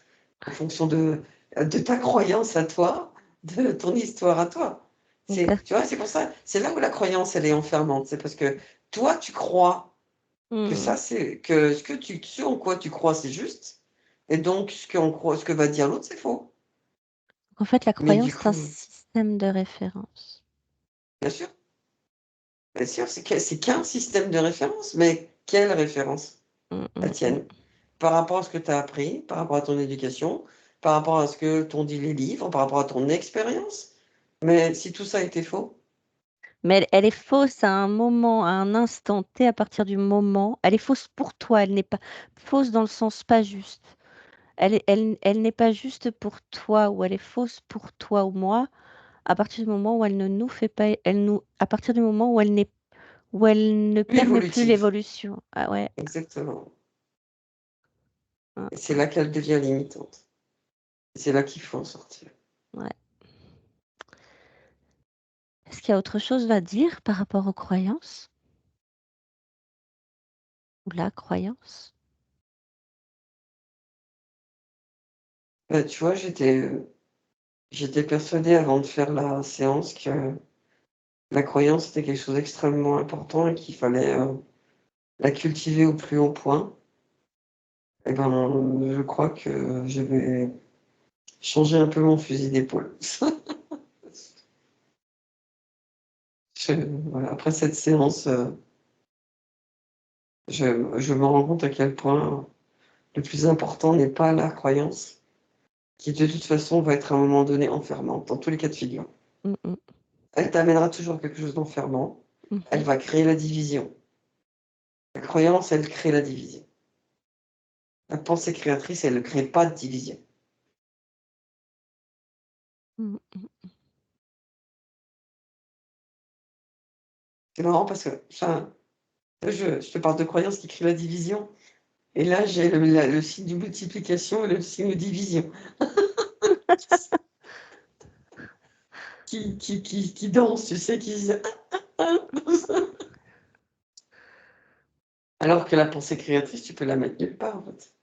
en fonction de ta croyance à toi, de ton histoire à toi. Exact. Tu vois, c'est pour ça, c'est là où la croyance, elle est enfermante. C'est parce que toi, tu crois que Mmh. ça, c'est que ce en quoi tu crois, c'est juste et donc ce que va dire l'autre, c'est faux. En fait, la Mais du croyance, c'est un coup, système de référence. bien sûr, c'est qu'un système de référence, mais quelle référence? Mmh La mh mh. tienne. Par rapport à ce que tu as appris, par rapport à ton éducation, par rapport à ce que t'ont dit les livres, par rapport à ton expérience. Mais si tout ça était faux, Mais elle est fausse à un moment, à un instant T, à partir du moment elle est fausse pour toi, elle n'est pas fausse dans le sens pas juste. Elle n'est pas juste pour toi ou elle est fausse pour toi ou moi, à partir du moment où elle ne nous fait pas à partir du moment où elle ne plus permet plus évolutive. l'évolution. Ah ouais. Exactement. Hein, Et c'est là qu'elle devient limitante. Et c'est là qu'il faut en sortir. ouais. Est-ce qu'il y a autre chose à dire par rapport aux croyances ou la croyance? Tu vois, j'étais persuadée avant de faire la séance que la croyance était quelque chose d'extrêmement important et qu'il fallait la cultiver au plus haut point. Et ben, je crois que je vais changer un peu mon fusil d'épaule. Je Voilà, après cette séance, je me rends compte à quel point le plus important n'est pas la croyance, qui de toute façon va être à un moment donné enfermante, dans tous les cas de figure. Mmh mh. Elle t'amènera toujours quelque chose d'enfermant, elle Mmh. va créer la division. La croyance, elle crée la division. La pensée créatrice, elle ne crée pas de division. Mmh mh. C'est marrant parce que, enfin, je te parle de croyance qui crée la division et là j'ai le signe de multiplication et le signe de division qui dansent, tu sais, qui alors que la pensée créatrice, tu peux la mettre nulle part, en fait.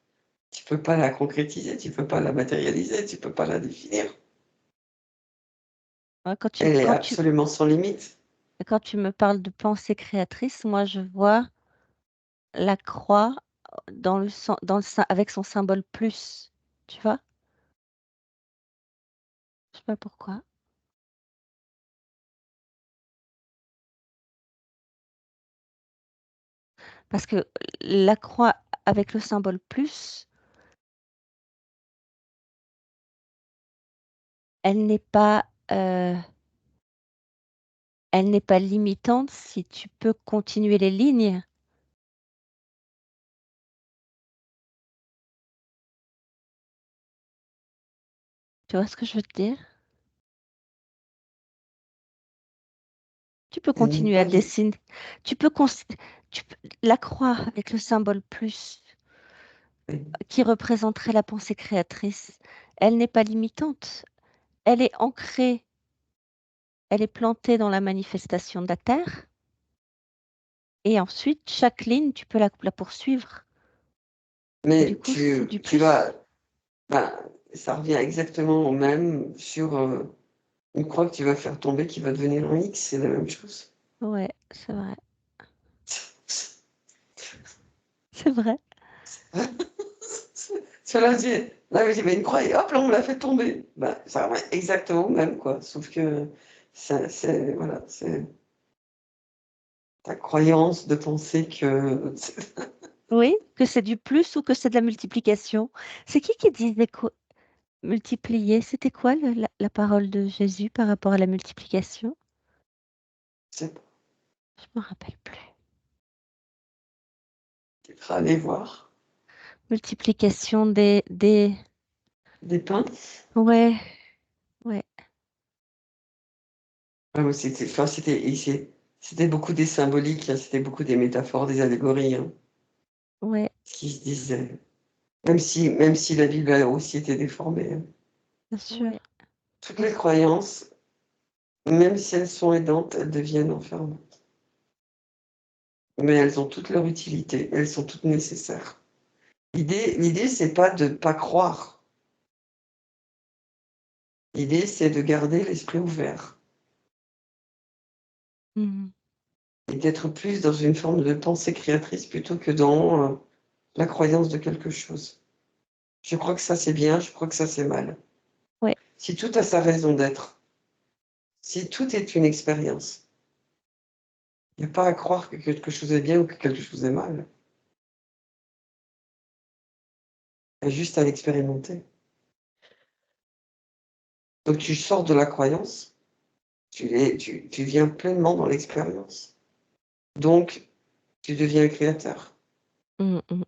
Tu peux pas la concrétiser, tu peux pas la matérialiser, tu peux pas la définir. Ouais, Elle est absolument sans limite. quand tu me parles de pensée créatrice, moi je vois la croix dans le sym avec son symbole plus, tu vois? Je sais pas pourquoi. Parce que la croix avec le symbole plus, elle n'est pas, elle n'est pas limitante si tu peux continuer les lignes. Tu vois ce que je veux te dire? Tu peux Elle n'est continuer pas à li dessiner, tu peux cons tu peux la croix avec le symbole plus, qui représenterait la pensée créatrice, elle n'est pas limitante. Elle est ancrée, elle est plantée dans la manifestation de la Terre. Et ensuite, chaque ligne, tu peux la poursuivre. Et Mais du coup, c'est du tu plus. vas, ben, ça revient exactement au même sur une croix que tu vas faire tomber qui va devenir un X, c'est la même chose. Ouais, c'est vrai. C'est vrai. Cela dit, là, il y avait une croix et hop, là, on l'a fait tomber. Ben, ça revient exactement au même, quoi. Sauf que voilà, c'est ta croyance de penser que. Oui, que c'est du plus ou que c'est de la multiplication. C'est qui disait quoi? Multiplier, c'était quoi la parole de Jésus par rapport à la multiplication? C'est Je me rappelle plus. pas aller voir Multiplication des pains. Ouais, ouais, Ah, mais enfin, c'était beaucoup des symboliques, hein, c'était beaucoup des métaphores, des allégories, hein, ouais, ce qui se disait. Même si la Bible a aussi été déformée, hein. bien sûr. Toutes les croyances, même si elles sont aidantes, elles deviennent enfermantes. Mais elles ont toute leur utilité, elles sont toutes nécessaires. L'idée, c'est pas de pas croire. L'idée, c'est de garder l'esprit ouvert Mhm. et d'être plus dans une forme de pensée créatrice plutôt que dans la croyance de quelque chose. Je crois que ça c'est bien, je crois que ça c'est mal. Ouais. Si tout a sa raison d'être, si tout est une expérience, il n'y a pas à croire que quelque chose est bien ou que quelque chose est mal. Il y a juste à l'expérimenter. Donc tu sors de la croyance, tu viens pleinement dans l'expérience. Donc tu deviens un créateur. Mhm, mhm.